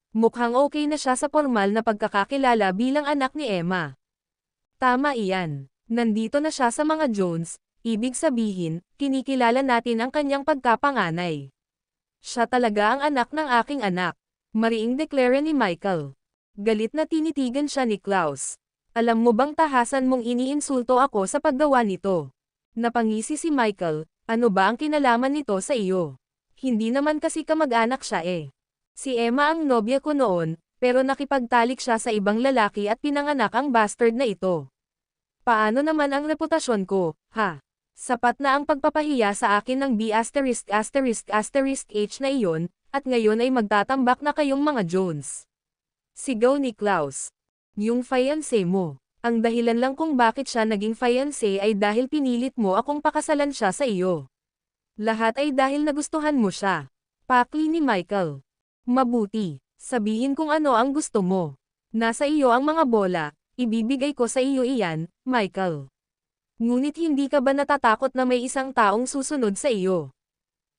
Mukhang okay na siya sa formal na pagkakakilala bilang anak ni Emma. Tama iyan. Nandito na siya sa mga Jones, ibig sabihin, kinikilala natin ang kanyang pagkapanganay. Siya talaga ang anak ng aking anak. Mariing deklara ni Michael. Galit na tinitigan siya ni Klaus. Alam mo bang tahasan mong iniinsulto ako sa paggawa nito? Napangisi si Michael, ano ba ang kinalaman nito sa iyo? Hindi naman kasi kamag-anak siya eh. Si Emma ang nobya ko noon, pero nakipagtalik siya sa ibang lalaki at pinanganak ang bastard na ito. Paano naman ang reputasyon ko, ha? Sapat na ang pagpapahiya sa akin ng B******H na iyon, at ngayon ay magtatambak na kayong mga Jones. Sigaw ni Klaus. Yung fiancé mo. Ang dahilan lang kung bakit siya naging fiancé ay dahil pinilit mo akong pakasalan siya sa iyo. Lahat ay dahil nagustuhan mo siya. Pakli ni Michael. Mabuti. Sabihin kung ano ang gusto mo. Nasa iyo ang mga bola, ibibigay ko sa iyo iyan, Michael. Ngunit hindi ka ba natatakot na may isang taong susunod sa iyo?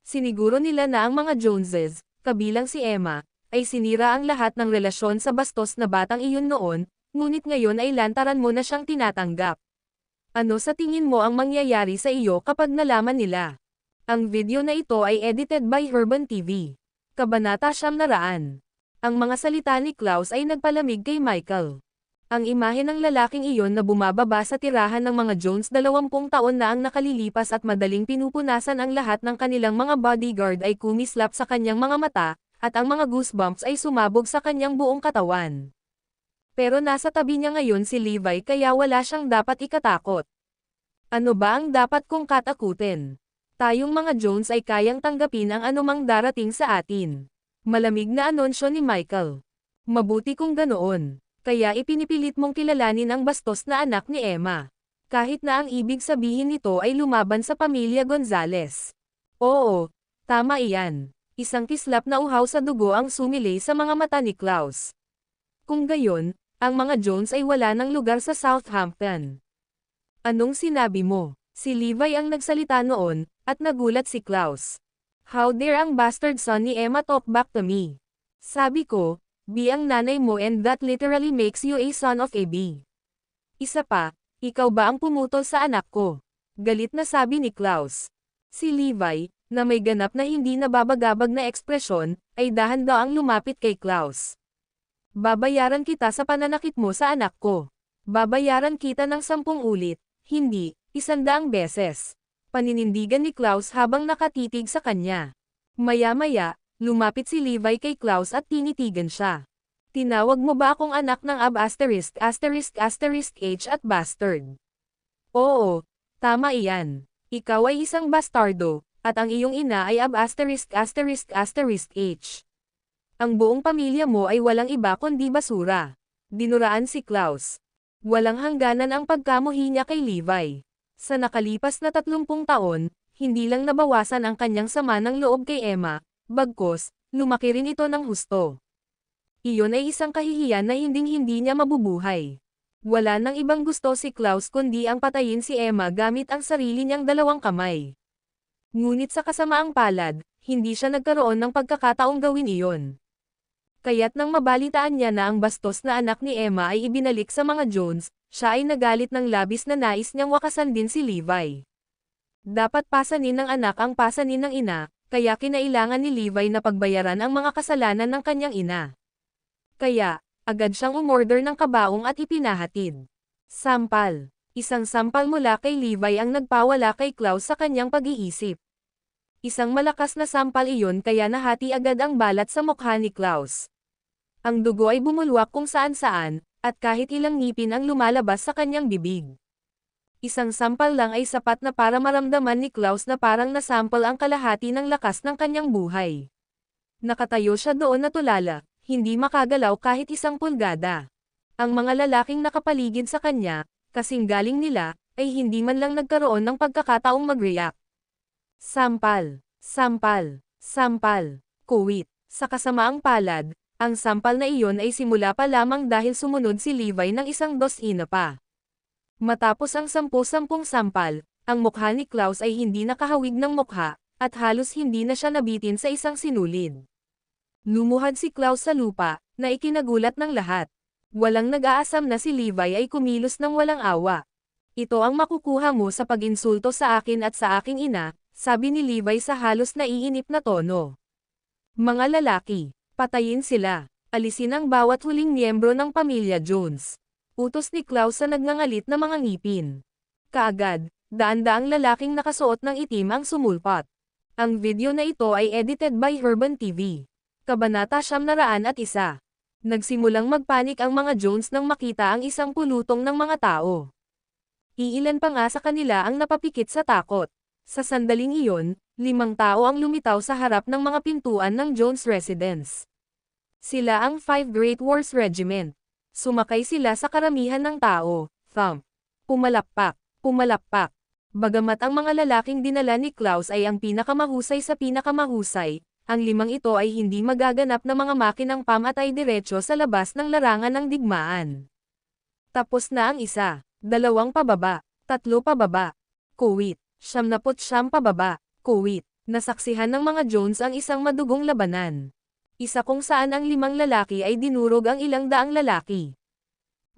Siniguro nila na ang mga Joneses, kabilang si Emma, ay sinira ang lahat ng relasyon sa bastos na batang iyon noon, ngunit ngayon ay lantaran mo na siyang tinatanggap. Ano sa tingin mo ang mangyayari sa iyo kapag nalaman nila? Ang video na ito ay edited by Urban TV. Kabanata 900. Ang mga salita ni Klaus ay nagpalamig kay Michael. Ang imahe ng lalaking iyon na bumababa sa tirahan ng mga Jones 20 taon na ang nakalilipas at madaling pinupunasan ang lahat ng kanilang mga bodyguard ay kumislap sa kanyang mga mata, at ang mga goosebumps ay sumabog sa kanyang buong katawan. Pero nasa tabi niya ngayon si Levi kaya wala siyang dapat ikatakot. Ano ba ang dapat kong katakutin? Tayong mga Jones ay kayang tanggapin ang anumang darating sa atin. Malamig na anunsyo ni Michael. Mabuti kung ganoon. Kaya ipinipilit mong kilalanin ang bastos na anak ni Emma. Kahit na ang ibig sabihin nito ay lumaban sa pamilya Gonzales. Oo, tama iyan. Isang kislap na uhaw sa dugo ang sumilay sa mga mata ni Klaus. Kung gayon, ang mga Jones ay wala ng lugar sa Southampton. Anong sinabi mo? Si Levi ang nagsalita noon, at nagulat si Klaus. How dare ang bastard son ni Emma talk back to me? Sabi ko, B ang nanay mo and that literally makes you a son of a B. Isa pa, ikaw ba ang pumutol sa anak ko? Galit na sabi ni Klaus. Si Levi, na may ganap na hindi nababagabag na ekspresyon, ay dahan-daang lumapit kay Klaus. Babayaran kita sa pananakit mo sa anak ko. Babayaran kita ng 10 ulit, hindi, 100 beses. Paninindigan ni Klaus habang nakatitig sa kanya. Maya-maya, lumapit si Levi kay Klaus at tinitigan siya. Tinawag mo ba akong anak ng ab ******h at bastard? Oo, tama iyan. Ikaw ay isang bastardo, at ang iyong ina ay ab ******h. Ang buong pamilya mo ay walang iba kundi basura. Dinuraan si Klaus. Walang hangganan ang pagkamuhi niya kay Levi. Sa nakalipas na 30 taon, hindi lang nabawasan ang kanyang sama ng loob kay Emma, bagkus, lumaki rin ito ng husto. Iyon ay isang kahihiyan na hinding-hindi niya mabubuhay. Wala nang ibang gusto si Klaus kundi ang patayin si Emma gamit ang sarili niyang 2 kamay. Ngunit sa kasamaang palad, hindi siya nagkaroon ng pagkakataong gawin iyon. Kaya't nang mabalitaan niya na ang bastos na anak ni Emma ay ibinalik sa mga Jones, siya ay nagalit ng labis na nais niyang wakasan din si Levi. Dapat pasanin ng anak ang pasanin ng ina, kaya kinailangan ni Levi na pagbayaran ang mga kasalanan ng kanyang ina. Kaya, agad siyang umorder ng kabaong at ipinahatid. Sampal. Isang sampal mula kay Levi ang nagpawala kay Klaus sa kanyang pag-iisip. Isang malakas na sampal iyon kaya nahati agad ang balat sa mukha ni Klaus. Ang dugo ay bumulwak kung saan-saan, at kahit ilang ngipin ang lumalabas sa kanyang bibig. Isang sampal lang ay sapat na para maramdaman ni Klaus na parang nasampal ang kalahati ng lakas ng kanyang buhay. Nakatayo siya doon na tulala, hindi makagalaw kahit isang pulgada. Ang mga lalaking nakapaligid sa kanya, kasing galing nila, ay hindi man lang nagkaroon ng pagkakataong mag-react. Sampal, sampal, sampal, kuwit. Sa kasamaang palad, ang sampal na iyon ay simula pa lamang dahil sumunod si Levi ng 1 dosina pa. Matapos ang 10 sampal, ang mukha ni Klaus ay hindi nakahawig ng mukha, at halos hindi na siya nabitin sa isang sinulid. Lumuhad si Klaus sa lupa, na ikinagulat ng lahat. Walang nag-aasam na si Levi ay kumilos ng walang awa. Ito ang makukuha mo sa pag-insulto sa akin at sa aking ina, sabi ni Levi sa halos naiinip na tono. Mga lalaki, patayin sila. Alisin ang bawat huling miyembro ng pamilya Jones. Utos ni Klaus sa nagngangalit na mga ngipin. Kaagad, daan-daang lalaking nakasuot ng itim ang sumulpot. Ang video na ito ay edited by Urban TV. Kabanata 901. Nagsimulang magpanik ang mga Jones nang makita ang isang pulutong ng mga tao. Iilan pa nga sa kanila ang napapikit sa takot. Sa sandaling iyon, 5 tao ang lumitaw sa harap ng mga pintuan ng Jones residence. Sila ang 5 Great Wars Regiment. Sumakay sila sa karamihan ng tao, thump. Pumalakpak, pumalakpak. Bagamat ang mga lalaking dinala ni Klaus ay ang pinakamahusay sa pinakamahusay, ang 5 ito ay hindi magaganap na mga makinang pam at ay diretso sa labas ng larangan ng digmaan. Tapos na ang 1, 2 pababa, 3 pababa. Kuwit, 79 pababa, kuwit. Nasaksihan ng mga Jones ang isang madugong labanan. Isa kung saan ang 5 lalaki ay dinurog ang ilang daang lalaki.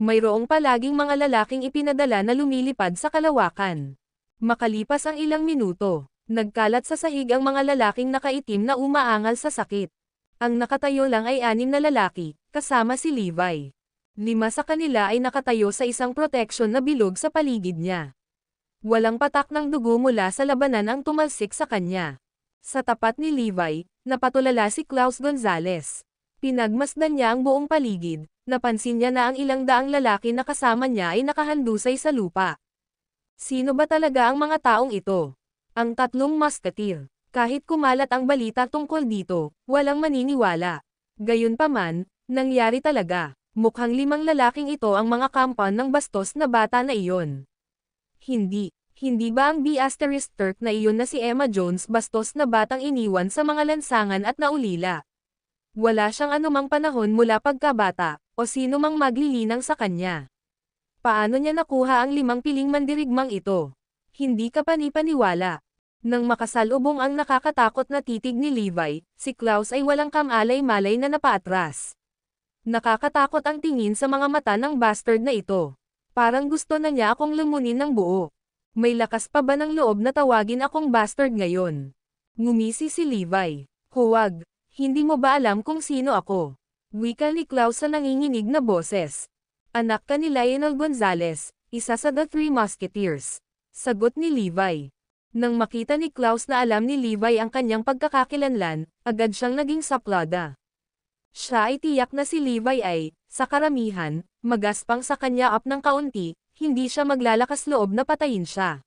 Mayroong palaging mga lalaking ipinadala na lumilipad sa kalawakan. Makalipas ang ilang minuto, nagkalat sa sahig ang mga lalaking nakaitim na umaangal sa sakit. Ang nakatayo lang ay 6 na lalaki, kasama si Levi. 5 sa kanila ay nakatayo sa isang proteksyon na bilog sa paligid niya. Walang patak ng dugo mula sa labanan ang tumalsik sa kanya. Sa tapat ni Levi, napatulala si Klaus Gonzales. Pinagmasdan niya ang buong paligid, napansin niya na ang ilang daang lalaki na kasama niya ay nakahandusay sa lupa. Sino ba talaga ang mga taong ito? Ang 3 musketeer. Kahit kumalat ang balita tungkol dito, walang maniniwala. Gayunpaman, nangyari talaga. Mukhang 5 lalaking ito ang mga kampan ng bastos na bata na iyon. Hindi ba ang B***Turk na iyon na si Emma Jones bastos na batang iniwan sa mga lansangan at naulila? Wala siyang anumang panahon mula pagkabata, o sino mang maglilinang sa kanya. Paano niya nakuha ang 5 piling mandirigmang ito? Hindi ka panipaniwala. Nang makasalubong ang nakakatakot na titig ni Levi, si Klaus ay walang kamalay-malay na napaatras. Nakakatakot ang tingin sa mga mata ng bastard na ito. Parang gusto na niya akong lumunin ng buo. May lakas pa ba ng loob na tawagin akong bastard ngayon? Ngumisi si Levi. Huwag, hindi mo ba alam kung sino ako? Wika ni Klaus sa nanginginig na boses. Anak ka ni Lionel Gonzales, isa sa The 3 Musketeers. Sagot ni Levi. Nang makita ni Klaus na alam ni Levi ang kanyang pagkakakilanlan, agad siyang naging saplada. Siya ay tiyak na si Levi ay, sa karamihan, magaspang sa kanya up ng kaunti, hindi siya maglalakas loob na patayin siya.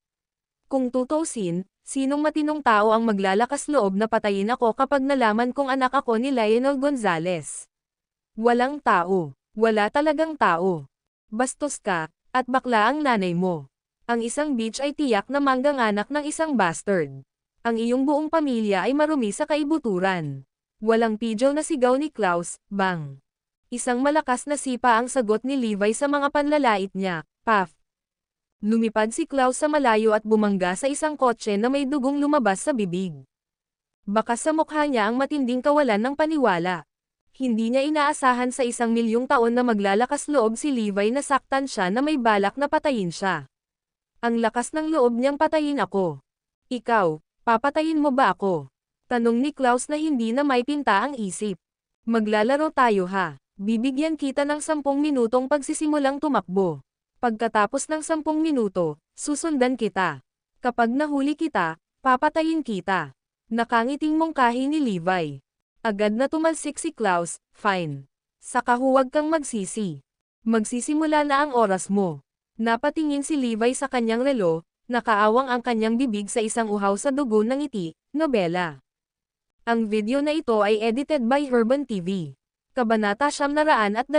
Kung tutuusin, sinong matinong tao ang maglalakas loob na patayin ako kapag nalaman kong anak ako ni Lionel Gonzalez? Walang tao. Wala talagang tao. Bastos ka, at bakla ang nanay mo. Ang isang bitch ay tiyak na manggang anak ng isang bastard. Ang iyong buong pamilya ay marumi sa kaibuturan. Walang pidyo na sigaw ni Klaus, bang. Isang malakas na sipa ang sagot ni Levi sa mga panlalait niya, paf. Lumipad si Klaus sa malayo at bumangga sa isang kotse na may dugong lumabas sa bibig. Baka sa mukha niya ang matinding kawalan ng paniwala. Hindi niya inaasahan sa 1,000,000 taon na maglalakas loob si Levi na saktan siya na may balak na patayin siya. Ang lakas ng loob niyang patayin ako. Ikaw, papatayin mo ba ako? Tanong ni Klaus na hindi na may pinta ang isip. Maglalaro tayo ha. Bibigyan kita ng 10 minutong pagsisimulang tumakbo. Pagkatapos ng 10 minuto, susundan kita. Kapag nahuli kita, papatayin kita. Nakangiting mongkahi ni Levi. Agad na tumalsik si Klaus, fine. Saka huwag kang magsisi. Magsisimula na ang oras mo. Napatingin si Levi sa kanyang relo, nakaawang ang kanyang bibig sa isang uhaw sa dugo ng ngiti, nobela. Ang video na ito ay edited by Urban TV. Kabanata 902.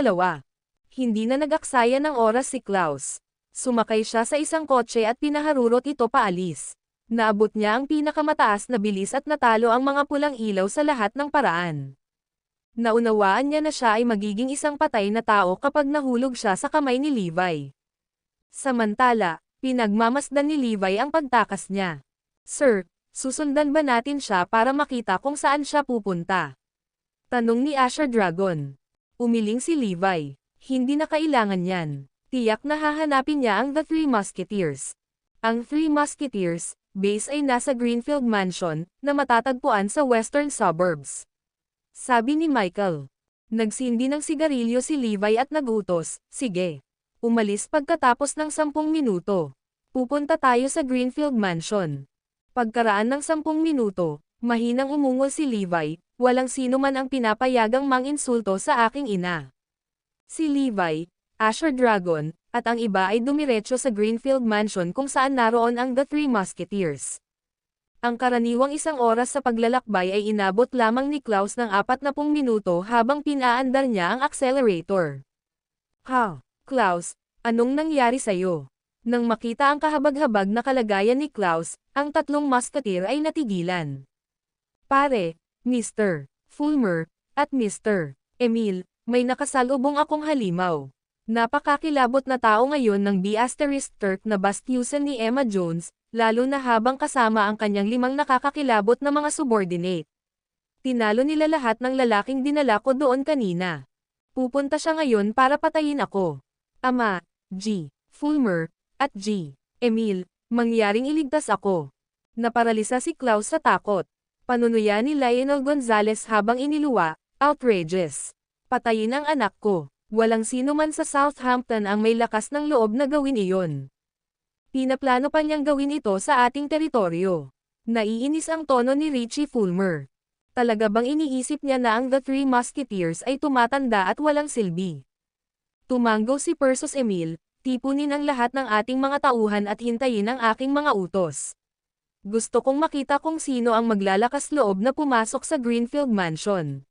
Hindi na nag-aksaya ng oras si Klaus. Sumakay siya sa isang kotse at pinaharurot ito paalis. Naabot niya ang pinakamataas na bilis at natalo ang mga pulang ilaw sa lahat ng paraan. Naunawaan niya na siya ay magiging isang patay na tao kapag nahulog siya sa kamay ni Levi. Samantala, pinagmamasdan ni Levi ang pagtakas niya. Sir, susundan ba natin siya para makita kung saan siya pupunta? Tanong ni Asher Dragon. Umiling si Levi. Hindi na kailangan yan. Tiyak na hahanapin niya ang The Three Musketeers. Ang Three Musketeers, base ay nasa Greenfield Mansion, na matatagpuan sa western suburbs. Sabi ni Michael. Nagsindi ng sigarilyo si Levi at nagutos, sige. Umalis pagkatapos ng 10 minuto. Pupunta tayo sa Greenfield Mansion. Pagkaraan ng 10 minuto, mahinang umungol si Levi, walang sino man ang pinapayagang manginsulto sa aking ina. Si Levi, Asher Dragon, at ang iba ay dumiretso sa Greenfield Mansion kung saan naroon ang The Three Musketeers. Ang karaniwang 1 oras sa paglalakbay ay inabot lamang ni Klaus ng 40 minuto habang pinaandar niya ang accelerator. Ha, Klaus, anong nangyari sa'yo? Nang makita ang kahabag-habag na kalagayan ni Klaus, ang 3 musketeer ay natigilan. Pare, Mr. Fulmer, at Mr. Emil, may nakasalubong akong halimaw. Napakakilabot na tao ngayon ng B*Turk na bastyusan ni Emma Jones, lalo na habang kasama ang kanyang 5 nakakakilabot na mga subordinate. Tinalo nila lahat ng lalaking dinala ko doon kanina. Pupunta siya ngayon para patayin ako. Ama, G. Fulmer, at G. Emil, mangyaring iligtas ako. Naparalisa si Klaus sa takot. Panunuya ni Lionel Gonzalez habang iniluwa, outrageous. Patayin ang anak ko. Walang sino man sa Southampton ang may lakas ng loob na gawin iyon. Pinaplano pa niyang gawin ito sa ating teritoryo. Naiinis ang tono ni Richie Fulmer. Talaga bang iniisip niya na ang The Three Musketeers ay tumatanda at walang silbi? Tumanggo si Persos Emil, tipunin ang lahat ng ating mga tauhan at hintayin ang aking mga utos. Gusto kong makita kung sino ang maglalakas loob na pumasok sa Greenfield Mansion.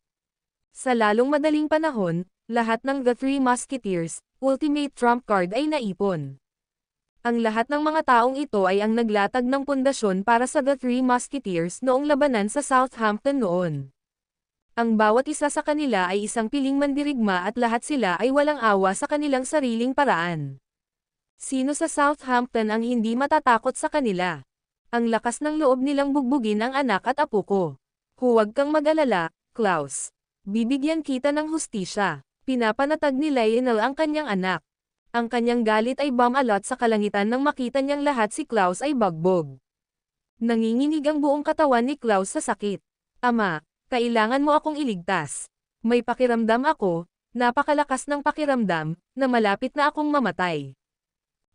Sa lalong madaling panahon, lahat ng The Three Musketeers, ultimate trump card ay naipon. Ang lahat ng mga taong ito ay ang naglatag ng pundasyon para sa The Three Musketeers noong labanan sa Southampton noon. Ang bawat isa sa kanila ay isang piling mandirigma at lahat sila ay walang awa sa kanilang sariling paraan. Sino sa Southampton ang hindi matatakot sa kanila? Ang lakas ng loob nilang bugbugin ang anak at apo ko. Huwag kang mag-alala, Klaus. Bibigyan kita ng hustisya. Pinapanatag ni Lionel ang kanyang anak. Ang kanyang galit ay bumalot sa kalangitan nang makita niyang lahat si Klaus ay bagbog. Nanginginig ang buong katawan ni Klaus sa sakit. Ama, kailangan mo akong iligtas. May pakiramdam ako, napakalakas ng pakiramdam, na malapit na akong mamatay.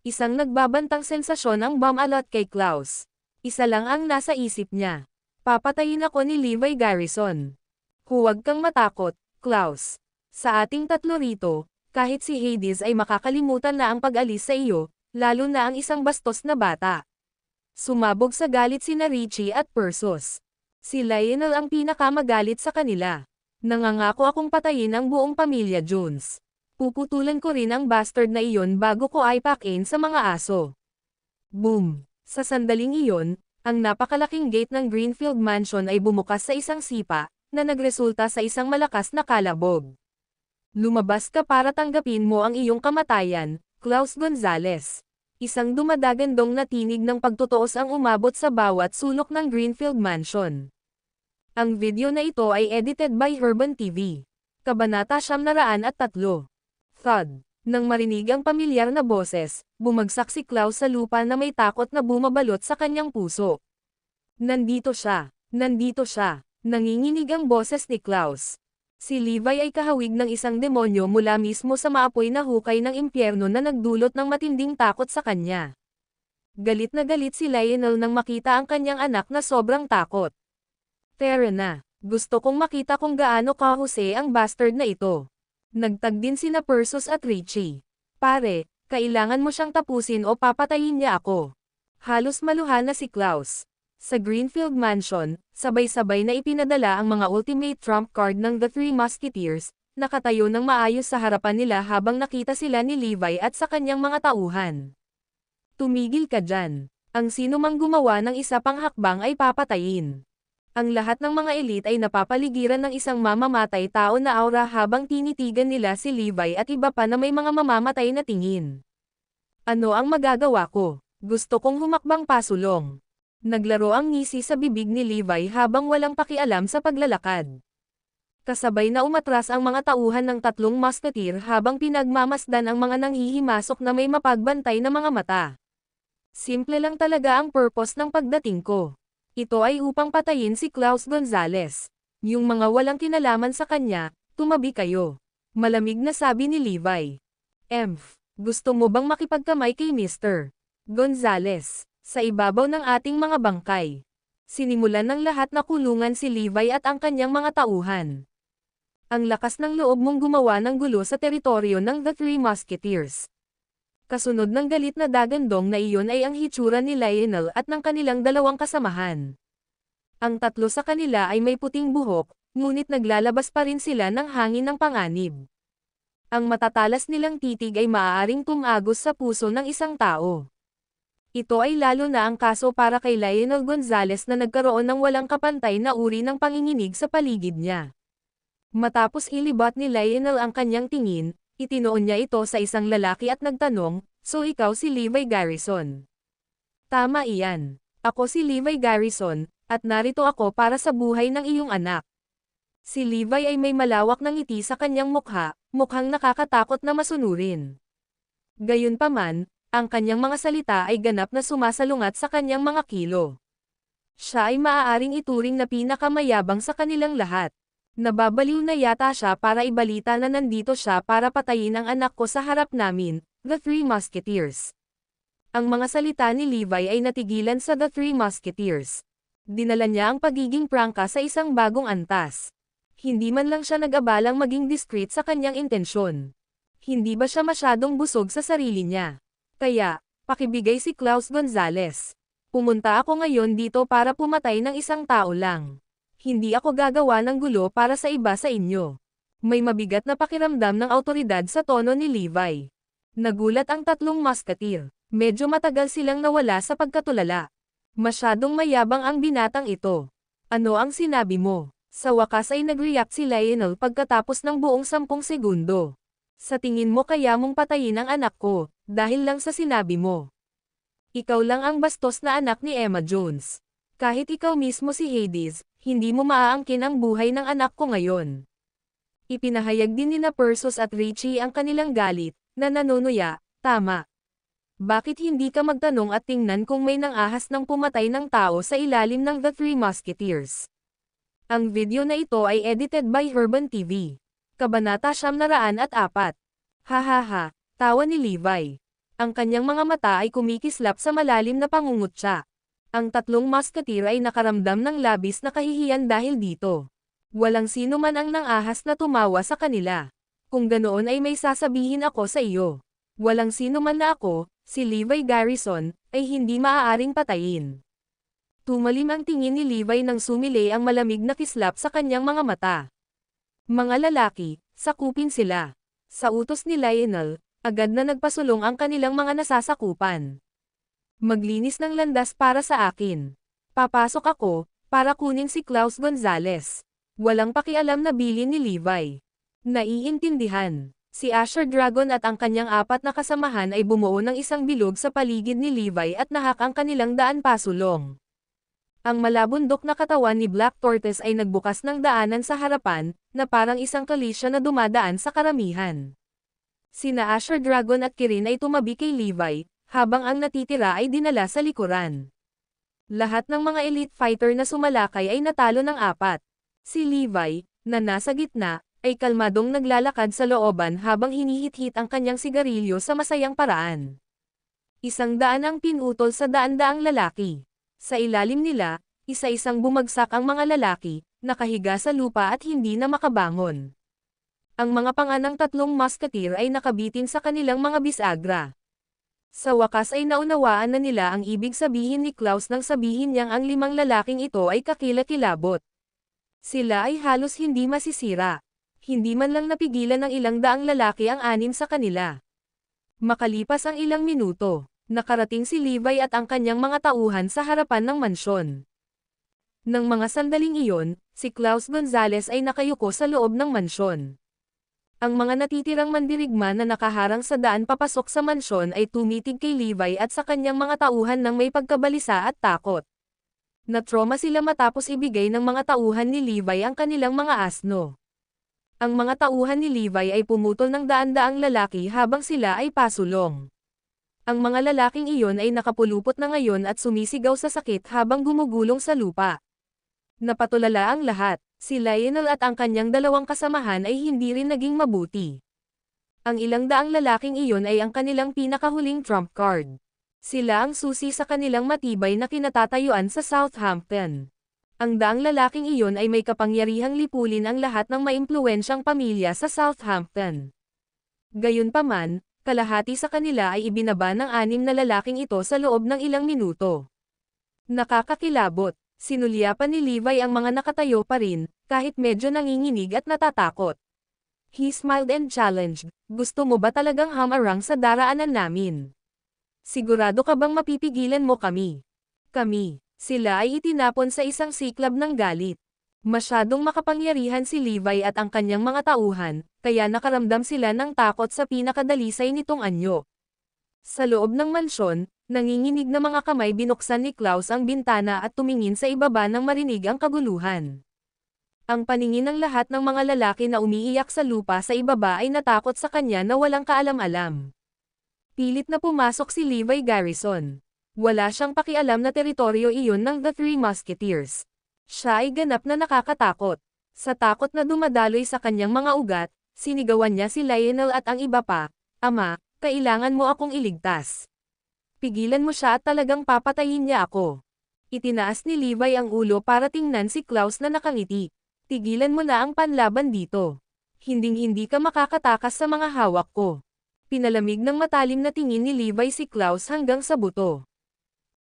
Isang nagbabantang sensasyon ang bumalot kay Klaus. Isa lang ang nasa isip niya. Papatayin ako ni Levi Garrison. Huwag kang matakot, Klaus. Sa ating tatlo rito, kahit si Hades ay makakalimutan na ang pag-alis sa iyo, lalo na ang isang bastos na bata. Sumabog sa galit sina Richie at Persus. Si Lionel ang pinakamagalit sa kanila. Nangangako akong patayin ang buong pamilya Jones. Puputulan ko rin ang bastard na iyon bago ko ipakin sa mga aso. Boom! Sa sandaling iyon, ang napakalaking gate ng Greenfield Mansion ay bumukas sa isang sipa, na nagresulta sa isang malakas na kalabog. Lumabas ka para tanggapin mo ang iyong kamatayan, Klaus Gonzales. Isang dumadagandong na tinig ng pagtutuos ang umabot sa bawat sulok ng Greenfield Mansion. Ang video na ito ay edited by Herban TV. Kabanata 903. Thud. Nang marinig ang pamilyar na boses, bumagsak si Klaus sa lupa na may takot na bumabalot sa kanyang puso. Nandito siya! Nandito siya! Nanginginig ang boses ni Klaus. Si Levi ay kahawig ng isang demonyo mula mismo sa maapoy na hukay ng impyerno na nagdulot ng matinding takot sa kanya. Galit na galit si Lionel nang makita ang kanyang anak na sobrang takot. Tara na, gusto kong makita kung gaano kahusay ang bastard na ito. Nagtag din sina Persus at Richie. Pare, kailangan mo siyang tapusin o papatayin niya ako. Halos maluha na si Klaus. Sa Greenfield Mansion, sabay-sabay na ipinadala ang mga ultimate trump card ng The Three Musketeers, nakatayo ng maayos sa harapan nila habang nakita sila ni Levi at sa kanyang mga tauhan. Tumigil ka dyan. Ang sino mang gumawa ng isa pang hakbang ay papatayin. Ang lahat ng mga elite ay napapaligiran ng isang mamamatay tao na aura habang tinitigan nila si Levi at iba pa na may mga mamamatay na tingin. Ano ang magagawa ko? Gusto kong humakbang pasulong. Naglaro ang ngisi sa bibig ni Levi habang walang pakialam sa paglalakad. Kasabay na umatras ang mga tauhan ng tatlong musketeer habang pinagmamasdan ang mga nanghihimasok na may mapagbantay na mga mata. Simple lang talaga ang purpose ng pagdating ko. Ito ay upang patayin si Klaus Gonzales. Yung mga walang kinalaman sa kanya, tumabi kayo. Malamig na sabi ni Levi. Gusto mo bang makipagkamay kay Mr. Gonzales? Sa ibabaw ng ating mga bangkay. Sinimulan ng lahat na kulungan si Levi at ang kanyang mga tauhan. Ang lakas ng loob mong gumawa ng gulo sa teritoryo ng The Three Musketeers. Kasunod ng galit na dagandong na iyon ay ang hitsura ni Lionel at ng kanilang dalawang kasamahan. Ang tatlo sa kanila ay may puting buhok, ngunit naglalabas pa rin sila ng hangin ng panganib. Ang matatalas nilang titig ay maaaring tumagos sa puso ng isang tao. Ito ay lalo na ang kaso para kay Lionel Gonzales na nagkaroon ng walang kapantay na uri ng panginginig sa paligid niya. Matapos ilibot ni Lionel ang kanyang tingin, itinoon niya ito sa isang lalaki at nagtanong, "So ikaw si Levi Garrison?" "Tama iyan. Ako si Levi Garrison, at narito ako para sa buhay ng iyong anak." Si Levi ay may malawak na ngiti sa kanyang mukha, mukhang nakakatakot na masunurin. Gayunpaman, ang kanyang mga salita ay ganap na sumasalungat sa kanyang mga kilo. Siya ay maaaring ituring na pinakamayabang sa kanilang lahat. Nababaliw na yata siya para ibalita na nandito siya para patayin ang anak ko sa harap namin, The Three Musketeers. Ang mga salita ni Levi ay natigilan sa The Three Musketeers. Dinala niya ang pagiging prangka sa isang bagong antas. Hindi man lang siya nag-abalang maging discreet sa kanyang intensyon. Hindi ba siya masyadong busog sa sarili niya? Kaya, pakibigay si Klaus Gonzales. Pumunta ako ngayon dito para pumatay ng isang tao lang. Hindi ako gagawa ng gulo para sa iba sa inyo. May mabigat na pakiramdam ng awtoridad sa tono ni Levi. Nagulat ang tatlong musketeer. Medyo matagal silang nawala sa pagkatulala. Masyadong mayabang ang binatang ito. Ano ang sinabi mo? Sa wakas ay nag-react si Lionel pagkatapos ng buong 10 segundo. Sa tingin mo kaya mong patayin ang anak ko, dahil lang sa sinabi mo. Ikaw lang ang bastos na anak ni Emma Jones. Kahit ikaw mismo si Hades, hindi mo maaangkin ang buhay ng anak ko ngayon. Ipinahayag din nina Persus at Richie ang kanilang galit, na nanunuya, tama. Bakit hindi ka magtanong at tingnan kung may nang-ahas ng pumatay ng tao sa ilalim ng The Three Musketeers? Ang video na ito ay edited by Herban TV. Kabanata 904. Hahaha, tawa ni Levi. Ang kanyang mga mata ay kumikislap sa malalim na pangungutya. Ang tatlong musketeer ay nakaramdam ng labis na kahihiyan dahil dito. Walang sino man ang nangahas na tumawa sa kanila. Kung ganoon ay may sasabihin ako sa iyo. Walang sino man na ako, si Levi Garrison, ay hindi maaaring patayin. Tumalim ang tingin ni Levi nang sumilay ang malamig na kislap sa kanyang mga mata. Mga lalaki, sakupin sila. Sa utos ni Lionel, agad na nagpasulong ang kanilang mga nasasakupan. Maglinis ng landas para sa akin. Papasok ako, para kunin si Klaus Gonzales. Walang pakialam na bilin ni Levi. Naiintindihan. Si Asher Dragon at ang kanyang 4 na kasamahan ay bumuo ng isang bilog sa paligid ni Levi at nahak ang kanilang daan pasulong. Ang malabundok na katawan ni Black Tortoise ay nagbukas ng daanan sa harapan, na parang isang kalisya na dumadaan sa karamihan. Sina Asher Dragon at Kirin ay tumabi kay Levi, habang ang natitira ay dinala sa likuran. Lahat ng mga elite fighter na sumalakay ay natalo ng 4. Si Levi, na nasa gitna, ay kalmadong naglalakad sa looban habang hinihit-hit ang kanyang sigarilyo sa masayang paraan. 100 ang pinutol sa daan-daang lalaki. Sa ilalim nila, isa-isang bumagsak ang mga lalaki, nakahiga sa lupa at hindi na makabangon. Ang mga panganang 3 musketeer ay nakabitin sa kanilang mga bisagra. Sa wakas ay naunawaan na nila ang ibig sabihin ni Klaus nang sabihin niyang ang 5 lalaking ito ay kakilakilabot. Sila ay halos hindi masisira. Hindi man lang napigilan ng ilang daang lalaki ang 6 sa kanila. Makalipas ang ilang minuto, nakarating si Levi at ang kanyang mga tauhan sa harapan ng mansyon. Nang mga sandaling iyon, si Klaus Gonzales ay nakayuko sa loob ng mansyon. Ang mga natitirang mandirigma na nakaharang sa daan papasok sa mansyon ay tumitig kay Levi at sa kanyang mga tauhan ng may pagkabalisa at takot. Natroma sila matapos ibigay ng mga tauhan ni Levi ang kanilang mga asno. Ang mga tauhan ni Levi ay pumutol ng daan-daang lalaki habang sila ay pasulong. Ang mga lalaking iyon ay nakapulupot na ngayon at sumisigaw sa sakit habang gumugulong sa lupa. Napatulala ang lahat. Si Lionel at ang kanyang 2 kasamahan ay hindi rin naging mabuti. Ang ilang daang lalaking iyon ay ang kanilang pinakahuling trump card. Sila ang susi sa kanilang matibay na kinatatayuan sa Southampton. Ang daang lalaking iyon ay may kapangyarihang lipulin ang lahat ng maimpluwensyang pamilya sa Southampton. Gayunpaman, kalahati sa kanila ay ibinaba ng 6 na lalaking ito sa loob ng ilang minuto. Nakakakilabot. Sinulyapan ni Levi ang mga nakatayo pa rin, kahit medyo nanginginig at natatakot. He smiled and challenged, "Gusto mo ba talagang hamarang sa daraanan namin? Sigurado ka bang mapipigilan mo kami?" Kami. Sila ay itinapon sa isang siklab ng galit. Masyadong makapangyarihan si Levi at ang kanyang mga tauhan, kaya nakaramdam sila ng takot sa pinakadalisay nitong anyo. Sa loob ng mansyon, nanginginig na mga kamay binuksan ni Klaus ang bintana at tumingin sa ibaba nang marinig ang kaguluhan. Ang paningin ng lahat ng mga lalaki na umiiyak sa lupa sa ibaba ay natakot sa kanya na walang kaalam-alam. Pilit na pumasok si Levi Garrison. Wala siyang pakialam na teritoryo iyon ng The Three Musketeers. Siya ay ganap na nakakatakot. Sa takot na dumadaloy sa kanyang mga ugat, sinigawan niya si Lionel at ang iba pa, "Ama, kailangan mo akong iligtas. Pigilan mo siya at talagang papatayin niya ako." Itinaas ni Levi ang ulo para tingnan si Klaus na nakangiti. "Tigilan mo na ang panlaban dito. Hinding-hindi ka makakatakas sa mga hawak ko." Pinalamig ng matalim na tingin ni Levi si Klaus hanggang sa buto.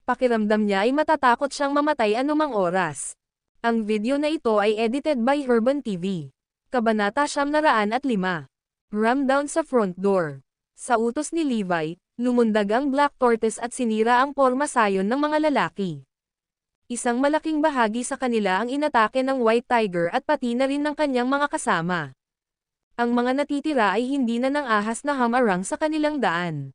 Pakiramdam niya ay matatakot siyang mamatay anumang oras. Ang video na ito ay edited by Herban TV. Kabanata 905. Ram down sa front door. Sa utos ni Levi, lumundag ang Black Tortoise at sinira ang pormasayon ng mga lalaki. Isang malaking bahagi sa kanila ang inatake ng White Tiger at pati na rin ng kanyang mga kasama. Ang mga natitira ay hindi na nang ahas na hamarang sa kanilang daan.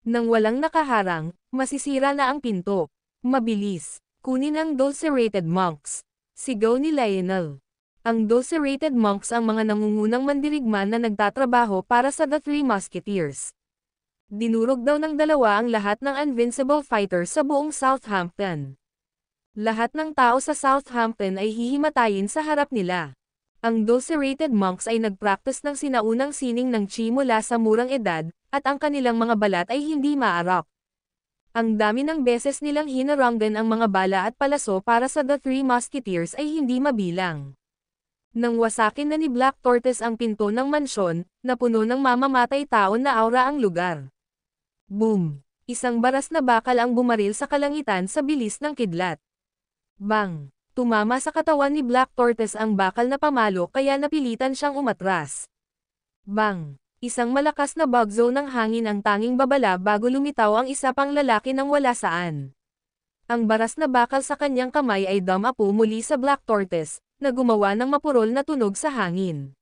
Nang walang nakaharang, masisira na ang pinto. Mabilis, kunin ang Dulcerated Monks. Sigaw ni Lionel. Ang Dulcerated Monks ang mga nangungunang mandirigma na nagtatrabaho para sa The Three Musketeers. Dinurog daw ng 2 ang lahat ng Invincible Fighters sa buong Southampton. Lahat ng tao sa Southampton ay hihimatayin sa harap nila. Ang Dulcerated Monks ay nagpractice ng sinaunang sining ng chi mula sa murang edad, at ang kanilang mga balat ay hindi maarap. Ang dami ng beses nilang hinaranggan ang mga bala at palaso para sa The Three Musketeers ay hindi mabilang. Nang wasakin na ni Black Tortoise ang pinto ng mansyon, na puno ng mamamatay tao na aura ang lugar. Boom! Isang baras na bakal ang bumaril sa kalangitan sa bilis ng kidlat. Bang! Tumama sa katawan ni Black Tortoise ang bakal na pamalo kaya napilitan siyang umatras. Bang! Isang malakas na bagzo ng hangin ang tanging babala bago lumitaw ang isa pang lalaki nang wala saan. Ang baras na bakal sa kanyang kamay ay dumapo muli sa Black Tortoise, na gumawa ng mapurol na tunog sa hangin.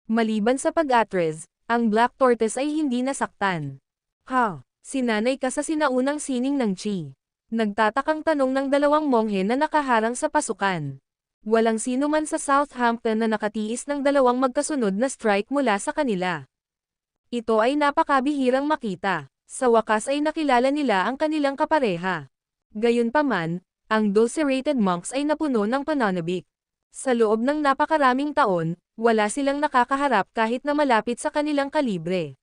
Maliban sa pag-atres, ang Black Tortoise ay hindi nasaktan. Ha! Sinanay ka sa sinaunang sining ng Chi. Nagtatakang tanong ng dalawang monghe na nakaharang sa pasukan. Walang sino man sa Southampton na nakatiis ng dalawang magkasunod na strike mula sa kanila. Ito ay napakabihirang makita. Sa wakas ay nakilala nila ang kanilang kapareha. Gayunpaman, ang Dulcerated Monks ay napuno ng pananabik. Sa loob ng napakaraming taon, wala silang nakakaharap kahit na malapit sa kanilang kalibre.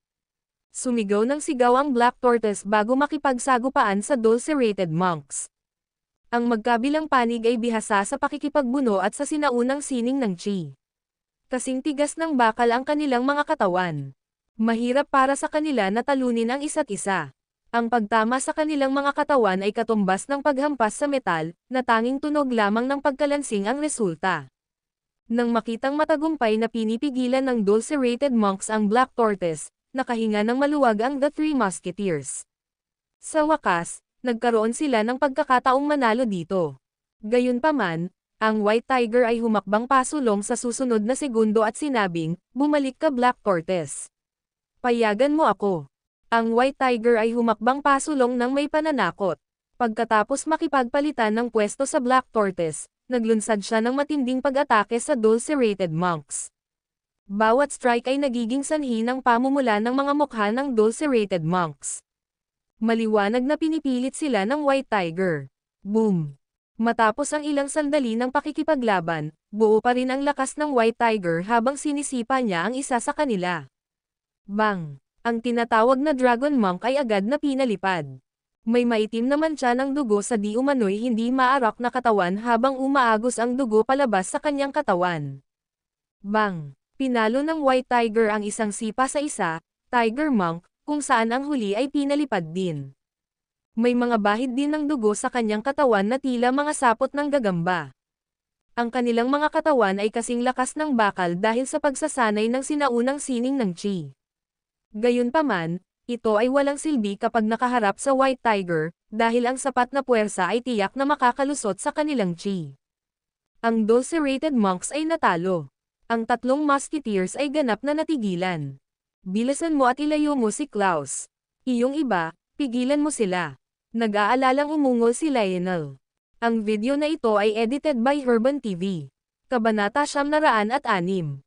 Sumigaw ng sigaw ang Black Tortoise bago makipagsagupaan sa Dulcerated Monks. Ang magkabilang panig ay bihasa sa pakikipagbuno at sa sinaunang sining ng Chi. Kasing tigas ng bakal ang kanilang mga katawan. Mahirap para sa kanila na talunin ang isa't isa. Ang pagtama sa kanilang mga katawan ay katumbas ng paghampas sa metal, na tanging tunog lamang ng pagkalansing ang resulta. Nang makitang matagumpay na pinipigilan ng Dulcerated Monks ang Black Tortoise, nakahinga ng maluwag ang The Three Musketeers. Sa wakas, nagkaroon sila ng pagkakataong manalo dito. Gayunpaman, ang White Tiger ay humakbang pasulong sa susunod na segundo at sinabing, "Bumalik ka Black Tortoise. Payagan mo ako." Ang White Tiger ay humakbang pasulong ng may pananakot. Pagkatapos makipagpalitan ng pwesto sa Black Tortoise, naglunsad siya ng matinding pag-atake sa Dulcerated Monks. Bawat strike ay nagiging sanhi ng pamumula ng mga mukha ng Dulcerated Monks. Maliwanag na pinipilit sila ng White Tiger. Boom! Matapos ang ilang sandali ng pakikipaglaban, buo pa rin ang lakas ng White Tiger habang sinisipa niya ang isa sa kanila. Bang! Ang tinatawag na Dragon Monk ay agad na pinalipad. May maitim na mantsa ng dugo sa di umano'y hindi maarak na katawan habang umaagos ang dugo palabas sa kanyang katawan. Bang! Pinalo ng White Tiger ang isang sipa sa isa, Tiger Monk, kung saan ang huli ay pinalipad din. May mga bahid din ng dugo sa kanyang katawan na tila mga sapot ng gagamba. Ang kanilang mga katawan ay kasing lakas ng bakal dahil sa pagsasanay ng sinaunang sining ng Chi. Gayunpaman, ito ay walang silbi kapag nakaharap sa White Tiger, dahil ang sapat na puwersa ay tiyak na makakalusot sa kanilang Chi. Ang Dulcerated Monks ay natalo. Ang tatlong musketeers ay ganap na natigilan. Bilisan mo at ilayo mo si Klaus. Iyong iba, pigilan mo sila. Nag-aalalang umungol si Lionel. Ang video na ito ay edited by Urban TV. Kabanata 906.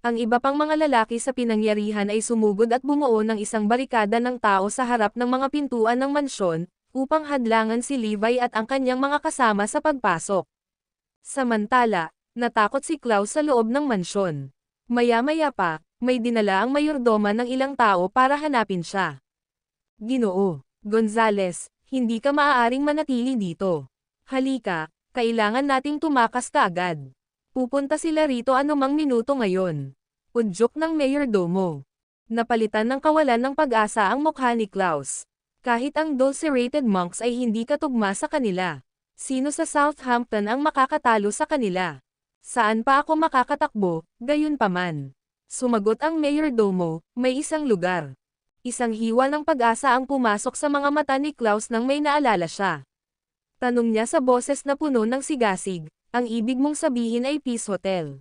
Ang iba pang mga lalaki sa pinangyarihan ay sumugod at bumuo ng isang barikada ng tao sa harap ng mga pintuan ng mansyon, upang hadlangan si Levi at ang kanyang mga kasama sa pagpasok. Samantala, natakot si Klaus sa loob ng mansyon. Maya-maya pa, may dinala ang mayordoma ng ilang tao para hanapin siya. "Ginoo Gonzales, hindi ka maaaring manatili dito. Halika, kailangan nating tumakas kaagad. Pupunta sila rito anumang minuto ngayon." Udyok ng mayordomo. Napalitan ng kawalan ng pag-asa ang mukha ni Klaus. Kahit ang Dulcerated Monks ay hindi katugma sa kanila. Sino sa Southampton ang makakatalo sa kanila? Saan pa ako makakatakbo, gayunpaman? Sumagot ang mayordomo, "May isang lugar." Isang hiwa ng pag-asa ang pumasok sa mga mata ni Klaus nang may naalala siya. Tanong niya sa boses na puno ng sigasig, "Ang ibig mong sabihin ay Peace Hotel?"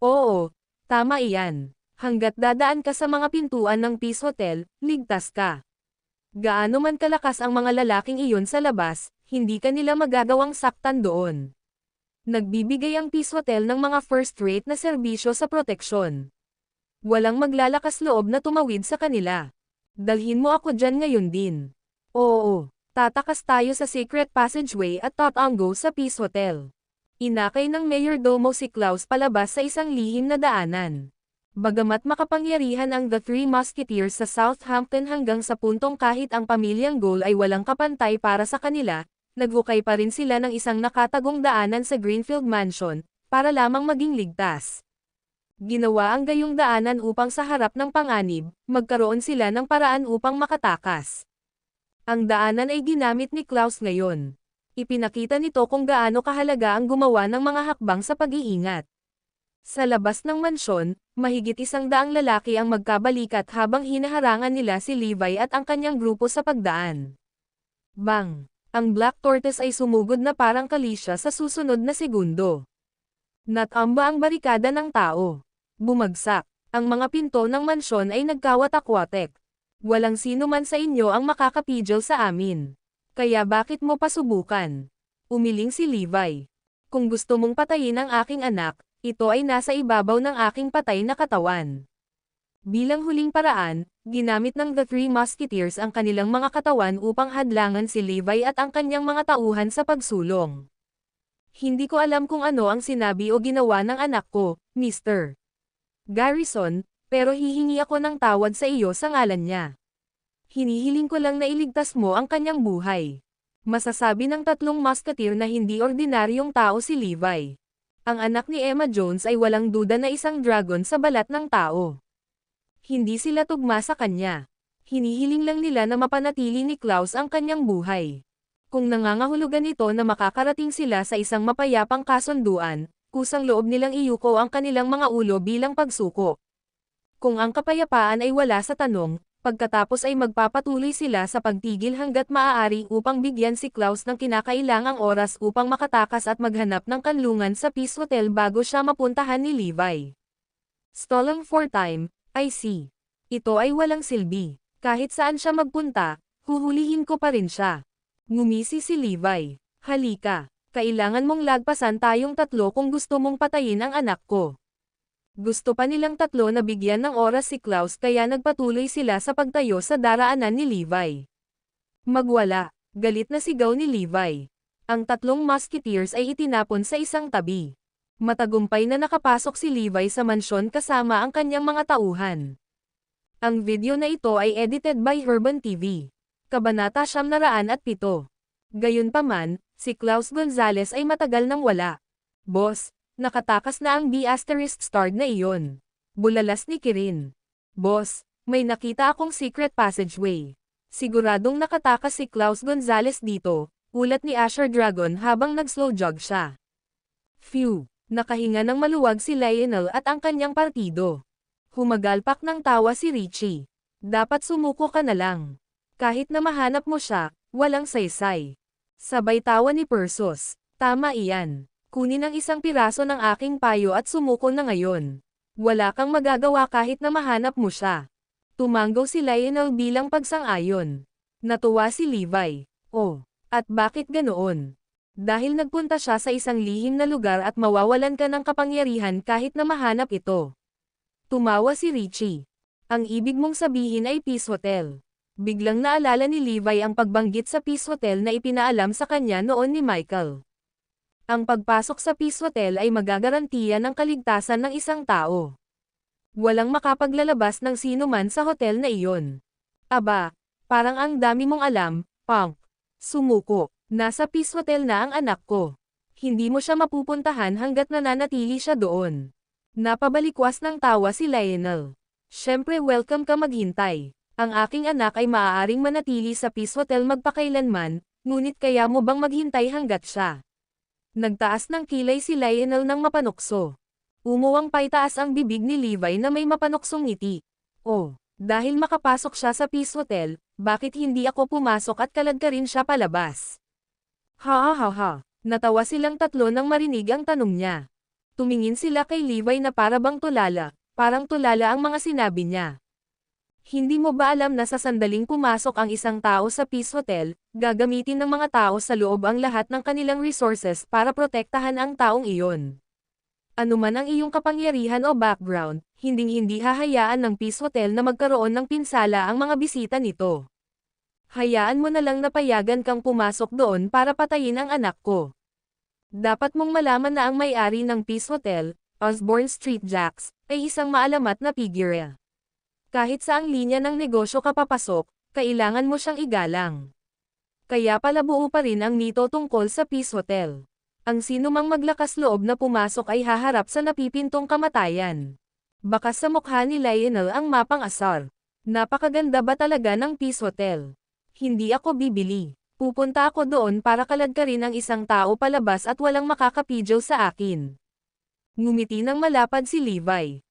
"Oo, tama iyan. Hanggat dadaan ka sa mga pintuan ng Peace Hotel, ligtas ka. Gaano man kalakas ang mga lalaking iyon sa labas, hindi ka nila magagawang saktan doon. Nagbibigay ang Peace Hotel ng mga first-rate na serbisyo sa proteksyon. Walang maglalakas loob na tumawid sa kanila. Dalhin mo ako dyan ngayon din." "Oo, tatakas tayo sa Secret Passageway at tatango sa Peace Hotel." Inakay ng mayordomo si Klaus palabas sa isang lihim na daanan. Bagamat makapangyarihan ang The Three Musketeers sa Southampton hanggang sa puntong kahit ang pamilyang Goal ay walang kapantay para sa kanila, naghukay pa rin sila ng isang nakatagong daanan sa Greenfield Mansion, para lamang maging ligtas. Ginawa ang gayong daanan upang sa harap ng panganib, magkaroon sila ng paraan upang makatakas. Ang daanan ay ginamit ni Klaus ngayon. Ipinakita nito kung gaano kahalaga ang gumawa ng mga hakbang sa pag-iingat. Sa labas ng mansyon, mahigit 100 lalaki ang magkabalikat habang hinaharangan nila si Levi at ang kanyang grupo sa pagdaan. Bang! Ang Black Tortoise ay sumugod na parang kalisya sa susunod na segundo. Natamba ang barikada ng tao. Bumagsak. Ang mga pinto ng mansyon ay nagkawatak-watek. Walang sino man sa inyo ang makakapigil sa amin. Kaya bakit mo pa subukan? Umiling si Levi. Kung gusto mong patayin ang aking anak, ito ay nasa ibabaw ng aking patay na katawan. Bilang huling paraan, ginamit ng The Three Musketeers ang kanilang mga katawan upang hadlangan si Levi at ang kanyang mga tauhan sa pagsulong. Hindi ko alam kung ano ang sinabi o ginawa ng anak ko, Mr. Garrison, pero hihingi ako ng tawad sa iyo sa ngalan niya. Hinihiling ko lang na iligtas mo ang kanyang buhay. Masasabi ng 3 musketeer na hindi ordinaryong tao si Levi. Ang anak ni Emma Jones ay walang duda na isang dragon sa balat ng tao. Hindi sila tugma sa kanya. Hinihiling lang nila na mapanatili ni Klaus ang kanyang buhay. Kung nangangahulugan ito na makakarating sila sa isang mapayapang kasunduan, kusang loob nilang iyuko ang kanilang mga ulo bilang pagsuko. Kung ang kapayapaan ay wala sa tanong, pagkatapos ay magpapatuloy sila sa pagtigil hanggat maaari upang bigyan si Klaus ng kinakailangang oras upang makatakas at maghanap ng kanlungan sa Peace Hotel bago siya mapuntahan ni Levi. Stalling for time, I see. Ito ay walang silbi. Kahit saan siya magpunta, huhulihin ko pa rin siya. Ngumisi si Levi. Halika. Kailangan mong lagpasan tayong 3 kung gusto mong patayin ang anak ko. Gusto pa nilang 3 na bigyan ng oras si Klaus kaya nagpatuloy sila sa pagtayo sa daraanan ni Levi. Magwala, galit na sigaw ni Levi. Ang 3 musketeers ay itinapon sa isang tabi. Matagumpay na nakapasok si Levi sa mansyon kasama ang kanyang mga tauhan. Ang video na ito ay edited by Herban TV. Kabanata 707. Gayunpaman, si Klaus Gonzales ay matagal nang wala. Boss, nakatakas na ang B***starred na iyon. Bulalas ni Kirin. Boss, may nakita akong secret passageway. Siguradong nakatakas si Klaus Gonzales dito, ulat ni Asher Dragon habang nag-slow jog siya. Phew, nakahinga ng maluwag si Lionel at ang kanyang partido. Humagalpak ng tawa si Richie. Dapat sumuko ka na lang. Kahit na mahanap mo siya, walang saysay. Sabay tawa ni Persos. Tama iyan. Kunin ang isang piraso ng aking payo at sumuko na ngayon. Wala kang magagawa kahit na mahanap mo siya. Tumanggaw si Lionel bilang pagsang-ayon. Natuwa si Levi. Oh, at bakit ganoon? Dahil nagpunta siya sa isang lihim na lugar at mawawalan ka ng kapangyarihan kahit na mahanap ito. Tumawa si Richie. Ang ibig mong sabihin ay Peace Hotel. Biglang naalala ni Levi ang pagbanggit sa Peace Hotel na ipinaalam sa kanya noon ni Michael. Ang pagpasok sa Peace Hotel ay magagarantiya ng kaligtasan ng isang tao. Walang makapaglalabas ng sino man sa hotel na iyon. Aba, parang ang dami mong alam, punk. Sumuko. Nasa Peace Hotel na ang anak ko. Hindi mo siya mapupuntahan hanggat nananatili siya doon. Napabalikwas ng tawa si Lionel. Siyempre welcome ka maghintay. Ang aking anak ay maaaring manatili sa Peace Hotel magpakailanman, ngunit kaya mo bang maghintay hanggat siya? Nagtaas ng kilay si Lionel ng mapanukso. Umuwang paitaas ang bibig ni Levi na may mapanuksong ngiti. Oh, dahil makapasok siya sa Peace Hotel, bakit hindi ako pumasok at kalad ka rin siya palabas? Ha ha ha ha. Natawa silang 3 nang marinig ang tanong niya. Tumingin sila kay Levi na parang tulala ang mga sinabi niya. Hindi mo ba alam na sa sandaling pumasok ang isang tao sa Peace Hotel, gagamitin ng mga tao sa loob ang lahat ng kanilang resources para protektahan ang taong iyon? Ano man ang iyong kapangyarihan o background, hinding-hindi hahayaan ng Peace Hotel na magkaroon ng pinsala ang mga bisita nito. Hayaan mo na lang na payagan kang pumasok doon para patayin ang anak ko. Dapat mong malaman na ang may-ari ng Peace Hotel, Osborne Street Jacks, ay isang maalamat na figure. Kahit saang linya ng negosyo ka papasok, kailangan mo siyang igalang. Kaya pala buo pa rin ang mito tungkol sa Peace Hotel. Ang sinumang maglakas loob na pumasok ay haharap sa napipintong kamatayan. Bakas sa mukha ni Lionel ang mapang-asar. Napakaganda ba talaga ng Peace Hotel? Hindi ako bibili. Pupunta ako doon para kaladkarin ang isang tao palabas at walang makakapidyo sa akin. Ngumiti ng malapad si Levi.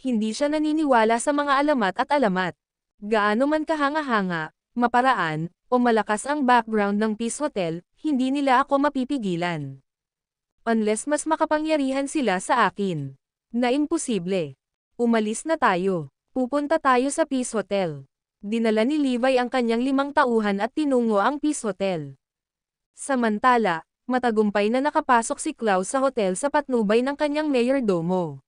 Hindi siya naniniwala sa mga alamat at alamat. Gaano man kahanga-hanga, maparaan, o malakas ang background ng Peace Hotel, hindi nila ako mapipigilan. Unless mas makapangyarihan sila sa akin. Na imposible. Umalis na tayo. Pupunta tayo sa Peace Hotel. Dinala ni Levi ang kanyang 5 tauhan at tinungo ang Peace Hotel. Samantala, matagumpay na nakapasok si Klaus sa hotel sa patnubay ng kanyang mayordomo.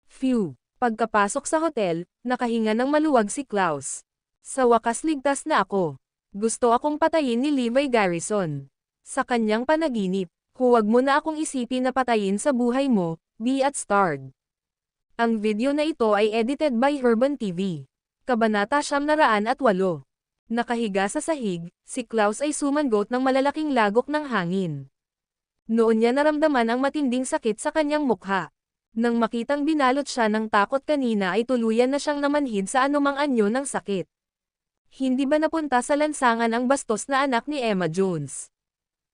Phew! Pagkapasok sa hotel, nakahinga ng maluwag si Klaus. Sa wakas ligtas na ako. Gusto akong patayin ni Levi Garrison. Sa kanyang panaginip, huwag mo na akong isipin na patayin sa buhay mo, be at starred. Ang video na ito ay edited by Urban TV. Kabanata 908. Nakahiga sa sahig, si Klaus ay sumangot ng malalaking lagok ng hangin. Noon niya naramdaman ang matinding sakit sa kanyang mukha. Nang makitang binalot siya ng takot kanina ay tuluyan na siyang namanhid sa anumang anyo ng sakit. Hindi ba napunta sa lansangan ang bastos na anak ni Emma Jones?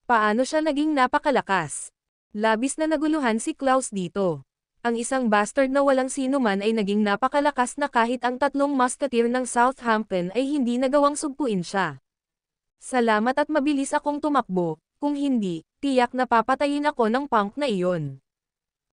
Paano siya naging napakalakas? Labis na naguluhan si Klaus dito. Ang isang bastard na walang sino man ay naging napakalakas na kahit ang 3 musketeer ng Southampton ay hindi nagawang sugpuin siya. Salamat at mabilis akong tumakbo, kung hindi, tiyak na papatayin ako ng punk na iyon.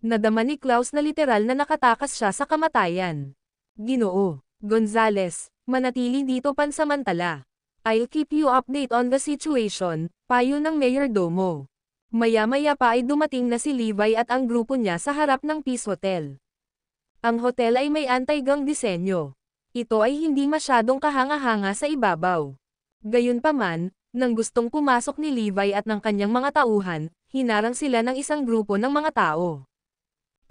Nadama ni Klaus na literal na nakatakas siya sa kamatayan. Ginoo Gonzales, manatili dito pansamantala. I'll keep you update on the situation, payo ng mayordomo. Maya-maya pa ay dumating na si Levi at ang grupo niya sa harap ng Peace Hotel. Ang hotel ay may anti-gang disenyo. Ito ay hindi masyadong kahanga-hanga sa ibabaw. Gayunpaman, nang gustong pumasok ni Levi at ng kanyang mga tauhan, hinarang sila ng isang grupo ng mga tao.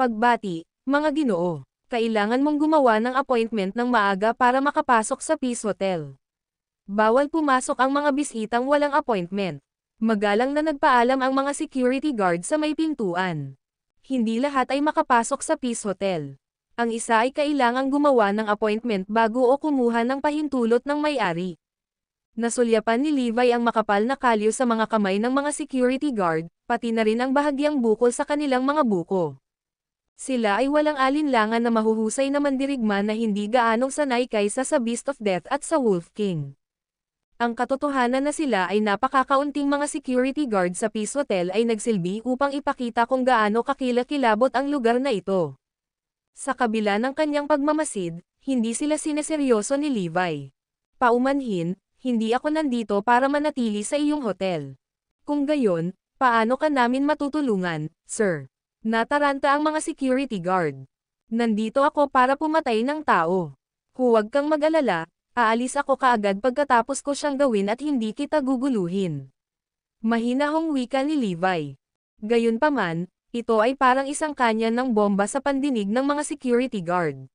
Pagbati, mga ginoo, kailangan mong gumawa ng appointment ng maaga para makapasok sa Peace Hotel. Bawal pumasok ang mga bisitang walang appointment. Magalang na nagpaalam ang mga security guard sa may pintuan. Hindi lahat ay makapasok sa Peace Hotel. Ang isa ay kailangang gumawa ng appointment bago o kumuha ng pahintulot ng may-ari. Nasulyapan ni Levi ang makapal na kalyo sa mga kamay ng mga security guard, pati na rin ang bahagyang bukol sa kanilang mga buko. Sila ay walang alinlangan na mahuhusay na mandirigma na hindi gaanong sanay kaysa sa Beast of Death at sa Wolf King. Ang katotohanan na sila ay napakakaunting mga security guard sa Peace Hotel ay nagsilbi upang ipakita kung gaano kakilakilabot ang lugar na ito. Sa kabila ng kanyang pagmamasid, hindi sila sineseryoso ni Levi. Paumanhin, hindi ako nandito para manatili sa iyong hotel. Kung gayon, paano ka namin matutulungan, sir? Nataranta ang mga security guard. Nandito ako para pumatay ng tao. Huwag kang mag-alala, aalis ako kaagad pagkatapos ko siyang gawin at hindi kita guguluhin. Mahinahong wika ni Levi. Gayunpaman, ito ay parang isang kanyan ng bomba sa pandinig ng mga security guard.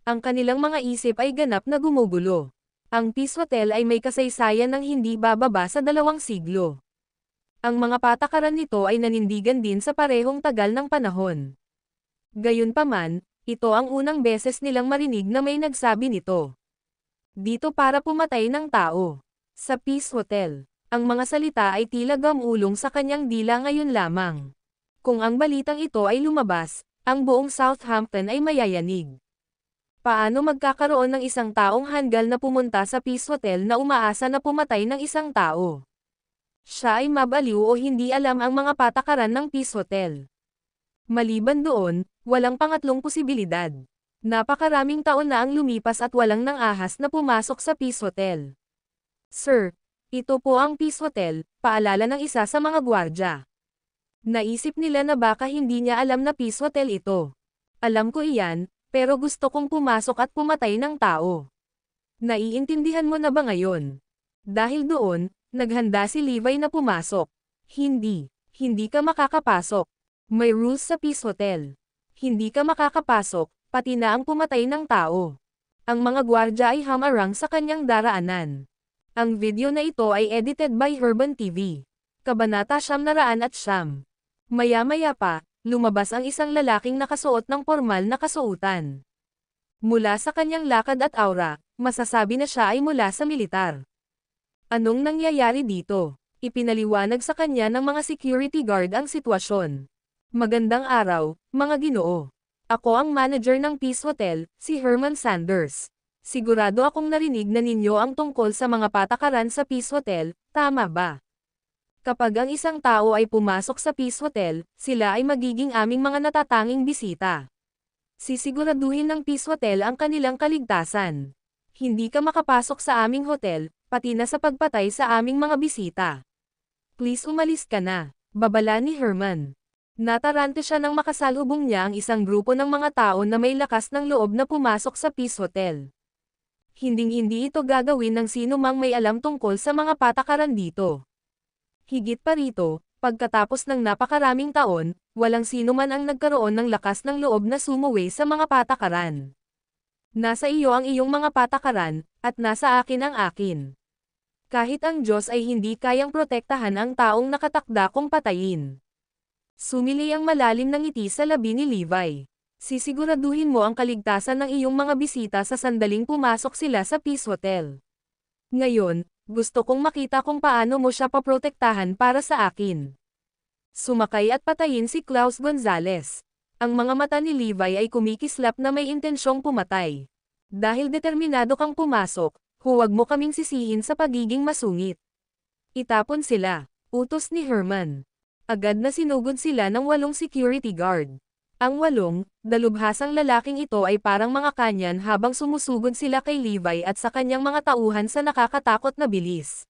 Ang kanilang mga isip ay ganap na gumugulo. Ang Peace Hotel ay may kasaysayan ng hindi bababa sa 2 siglo. Ang mga patakaran nito ay nanindigan din sa parehong tagal ng panahon. Gayunpaman, ito ang unang beses nilang marinig na may nagsabi nito. Dito para pumatay ng tao. Sa Peace Hotel, ang mga salita ay tila gamulong sa kanyang dila ngayon lamang. Kung ang balitang ito ay lumabas, ang buong Southampton ay mayayanig. Paano magkakaroon ng isang taong handgal na pumunta sa Peace Hotel na umaasa na pumatay ng isang tao? Siya ay mabaliw o hindi alam ang mga patakaran ng Peace Hotel. Maliban doon, walang pangatlong posibilidad. Napakaraming taon na ang lumipas at walang nang ahas na pumasok sa Peace Hotel. Sir, ito po ang Peace Hotel, paalala ng isa sa mga gwardya. Naisip nila na baka hindi niya alam na Peace Hotel ito. Alam ko iyan, pero gusto kong pumasok at pumatay ng tao. Naiintindihan mo na ba ngayon? Dahil doon, naghanda si Levi na pumasok. Hindi ka makakapasok. May rules sa Peace Hotel. Hindi ka makakapasok, pati na ang pumatay ng tao. Ang mga gwardya ay hamarang sa kanyang daraanan. Ang video na ito ay edited by Urban TV. Kabanata 909. Maya-maya pa, lumabas ang isang lalaking nakasuot ng pormal na kasuotan. Mula sa kanyang lakad at aura, masasabi na siya ay mula sa militar. Anong nangyayari dito? Ipinaliwanag sa kanya ng mga security guard ang sitwasyon. Magandang araw, mga ginoo. Ako ang manager ng Peace Hotel, si Herman Sanders. Sigurado akong narinig na ninyo ang tungkol sa mga patakaran sa Peace Hotel, tama ba? Kapag ang isang tao ay pumasok sa Peace Hotel, sila ay magiging aming mga natatanging bisita. Sisiguraduhin ng Peace Hotel ang kanilang kaligtasan. Hindi ka makapasok sa aming hotel, pati na sa pagpatay sa aming mga bisita. Please umalis ka na, babala ni Herman. Natarante siya nang makasalubong niya ang isang grupo ng mga tao na may lakas ng loob na pumasok sa Peace Hotel. Hinding-hindi ito gagawin ng sino mang may alam tungkol sa mga patakaran dito. Higit pa rito, pagkatapos ng napakaraming taon, walang sino man ang nagkaroon ng lakas ng loob na sumuwi sa mga patakaran. Nasa iyo ang iyong mga patakaran, at nasa akin ang akin. Kahit ang Diyos ay hindi kayang protektahan ang taong nakatakda kong patayin. Sumili ang malalim ng ngiti sa labi ni Levi. Sisiguraduhin mo ang kaligtasan ng iyong mga bisita sa sandaling pumasok sila sa Peace Hotel. Ngayon, gusto kong makita kung paano mo siya paprotektahan para sa akin. Sumakay at patayin si Klaus Gonzales. Ang mga mata ni Levi ay kumikislap na may intensyong pumatay. Dahil determinado kang pumasok, huwag mo kaming sisihin sa pagiging masungit. Itapon sila, utos ni Herman. Agad na sinugod sila ng 8 security guard. Ang 8, dalubhasang lalaking ito ay parang mga kanyan habang sumusugod sila kay Levi at sa kanyang mga tauhan sa nakakatakot na bilis.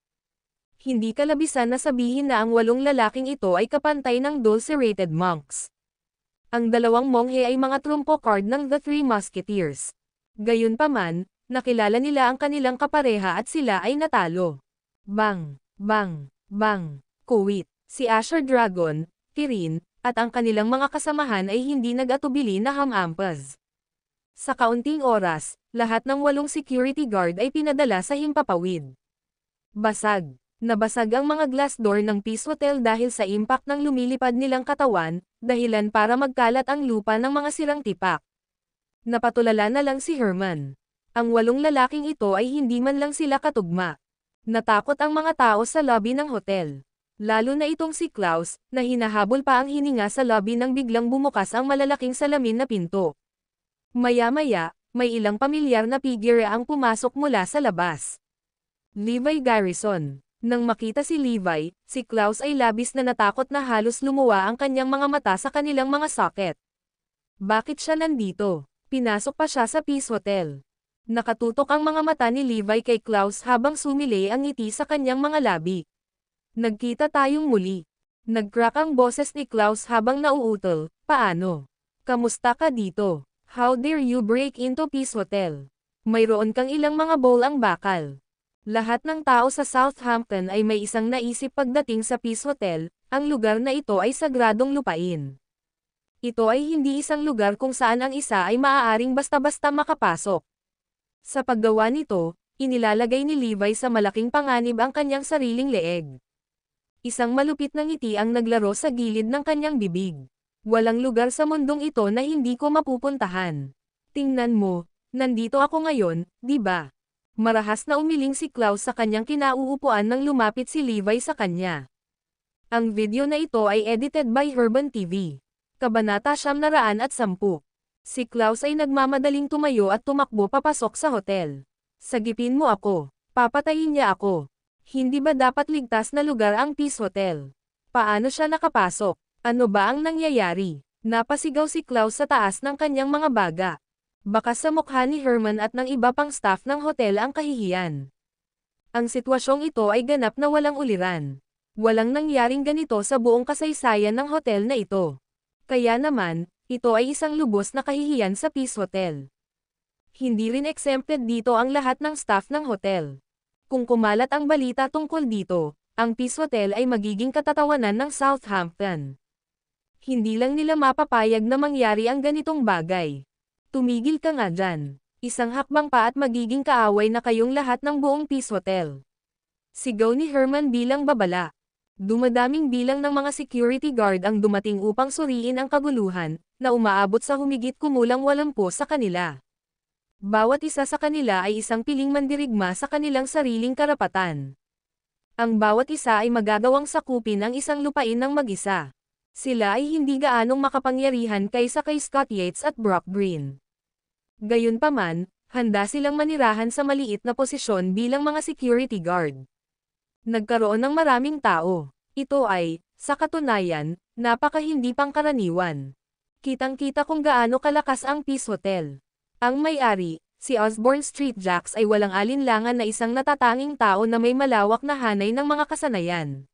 Hindi kalabisan na sabihin na ang 8 lalaking ito ay kapantay ng Dulcerated Monks. Ang 2 monghe ay mga trumpo card ng The Three Musketeers. Gayunpaman, nakilala nila ang kanilang kapareha at sila ay natalo. Bang! Bang! Bang! Kuwit! Si Asher Dragon, Kirin, at ang kanilang mga kasamahan ay hindi nag-atubili na hamampas. Sa kaunting oras, lahat ng 8 security guard ay pinadala sa himpapawid. Basag. Nabasag ang mga glass door ng Peace Hotel dahil sa impact ng lumilipad nilang katawan, dahilan para magkalat ang lupa ng mga sirang tipak. Napatulala na lang si Herman. Ang 8 lalaking ito ay hindi man lang sila katugma. Natakot ang mga tao sa lobby ng hotel. Lalo na itong si Klaus, na hinahabol pa ang hininga sa lobby nang biglang bumukas ang malalaking salamin na pinto. Maya-maya, may ilang pamilyar na figure ang pumasok mula sa labas. Levi Garrison. Nang makita si Levi, si Klaus ay labis na natakot na halos lumuwa ang kanyang mga mata sa kanilang mga socket. Bakit siya nandito? Pinasok pa siya sa Peace Hotel. Nakatutok ang mga mata ni Levi kay Klaus habang sumili ang ngiti sa kanyang mga labi. Nagkita tayong muli. Nag-crack ang boses ni Klaus habang nauutol, paano? Kamusta ka dito? How dare you break into Peace Hotel? Mayroon kang ilang mga bowl ang bakal. Lahat ng tao sa Southampton ay may isang naisip pagdating sa Peace Hotel, ang lugar na ito ay sagradong lupain. Ito ay hindi isang lugar kung saan ang isa ay maaaring basta-basta makapasok. Sa paggawa nito, inilalagay ni Levi sa malaking panganib ang kanyang sariling leeg. Isang malupit na ngiti ang naglaro sa gilid ng kanyang bibig. Walang lugar sa mundong ito na hindi ko mapupuntahan. Tingnan mo, nandito ako ngayon, di ba? Marahas na umiling si Klaus sa kanyang kinauupuan nang lumapit si Levi sa kanya. Ang video na ito ay edited by Herban TV. Kabanata 910. Si Klaus ay nagmamadaling tumayo at tumakbo papasok sa hotel. Sagipin mo ako. Papatayin niya ako. Hindi ba dapat ligtas na lugar ang Peace Hotel? Paano siya nakapasok? Ano ba ang nangyayari? Napasigaw si Klaus sa taas ng kanyang mga baga. Baka sa mukha ni Herman at ng iba pang staff ng hotel ang kahihiyan. Ang sitwasyong ito ay ganap na walang uliran. Walang nangyaring ganito sa buong kasaysayan ng hotel na ito. Kaya naman, ito ay isang lubos na kahihiyan sa Peace Hotel. Hindi rin exempted dito ang lahat ng staff ng hotel. Kung kumalat ang balita tungkol dito, ang Peace Hotel ay magiging katatawanan ng Southampton. Hindi lang nila mapapayag na mangyari ang ganitong bagay. Tumigil ka nga dyan. Isang hakbang pa at magiging kaaway na kayong lahat ng buong Peace Hotel. Sigaw ni Herman bilang babala. Dumadaming bilang ng mga security guard ang dumating upang suriin ang kaguluhan, na umaabot sa humigit kumulang 80 sa kanila. Bawat isa sa kanila ay isang piling mandirigma sa kanilang sariling karapatan. Ang bawat isa ay magagawang sakupin ang isang lupain ng mag-isa. Sila ay hindi gaanong makapangyarihan kaysa kay Scott Yates at Brock Green. Gayunpaman, handa silang manirahan sa maliit na posisyon bilang mga security guard. Nagkaroon ng maraming tao. Ito ay, sa katunayan, napaka-hindi pangkaraniwan. Kitang-kita kung gaano kalakas ang Peace Hotel. Ang may-ari, si Osborne Street Jacks ay walang alinlangan na isang natatanging tao na may malawak na hanay ng mga kasanayan.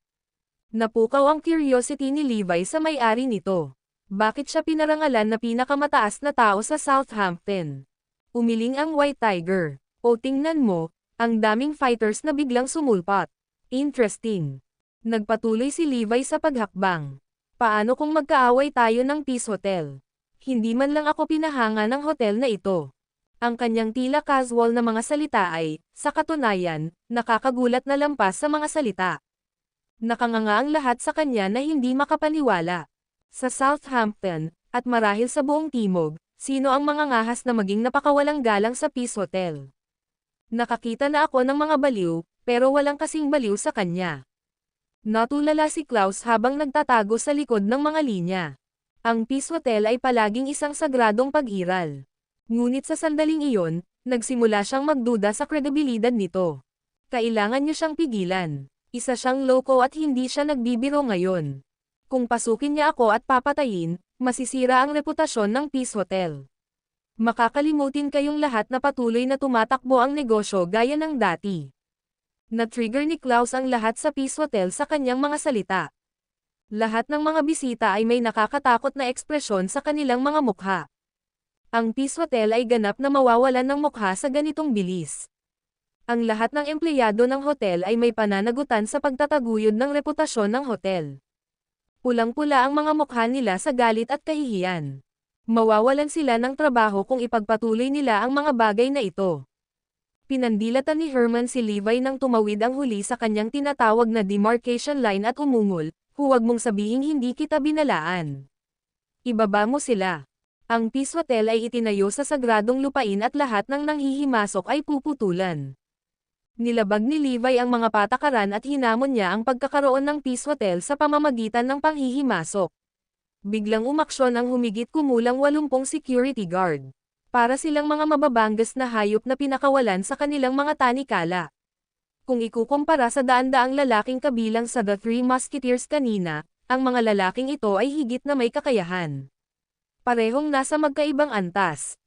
Napukaw ang curiosity ni Levi sa may-ari nito. Bakit siya pinarangalan na pinakamataas na tao sa Southampton? Umiling ang White Tiger. O tingnan mo, ang daming fighters na biglang sumulpat. Interesting. Nagpatuloy si Levi sa paghakbang. Paano kung magkaaway tayo ng Peace Hotel? Hindi man lang ako pinahanga ng hotel na ito. Ang kanyang tila casual na mga salita ay, sa katunayan, nakakagulat na lampas sa mga salita. Nakanganga ang lahat sa kanya na hindi makapaniwala. Sa Southampton, at marahil sa buong timog, sino ang mga ngahas na maging napakawalang galang sa Peace Hotel? Nakakita na ako ng mga baliw, pero walang kasing baliw sa kanya. Natulala si Klaus habang nagtatago sa likod ng mga linya. Ang Peace Hotel ay palaging isang sagradong pag-iral. Ngunit sa sandaling iyon, nagsimula siyang magduda sa kredibilidad nito. Kailangan niya siyang pigilan. Isa siyang loko at hindi siya nagbibiro ngayon. Kung pasukin niya ako at papatayin, masisira ang reputasyon ng Peace Hotel. Makakalimutin kayong lahat na patuloy na tumatakbo ang negosyo gaya ng dati. Na-trigger ni Klaus ang lahat sa Peace Hotel sa kanyang mga salita. Lahat ng mga bisita ay may nakakatakot na ekspresyon sa kanilang mga mukha. Ang Peace Hotel ay ganap na mawawalan ng mukha sa ganitong bilis. Ang lahat ng empleyado ng hotel ay may pananagutan sa pagtataguyod ng reputasyon ng hotel. Pulang-pula ang mga mukha nila sa galit at kahihiyan. Mawawalan sila ng trabaho kung ipagpatuloy nila ang mga bagay na ito. Pinandilatan ni Herman si Levi nang tumawid ang huli sa kanyang tinatawag na demarcation line at umungol, huwag mong sabihing hindi kita binalaan. Ibaba mo sila. Ang Peace Hotel ay itinayo sa sagradong lupain at lahat ng nanghihimasok ay puputulan. Nilabag ni Levi ang mga patakaran at hinamon niya ang pagkakaroon ng Peace Hotel sa pamamagitan ng panghihimasok. Biglang umaksyon ang humigit kumulang 80 security guard. Para silang mga mababangas na hayop na pinakawalan sa kanilang mga tanikala. Kung ikukumpara sa daan-daang lalaking kabilang sa The Three Musketeers kanina, ang mga lalaking ito ay higit na may kakayahan. Parehong nasa magkaibang antas.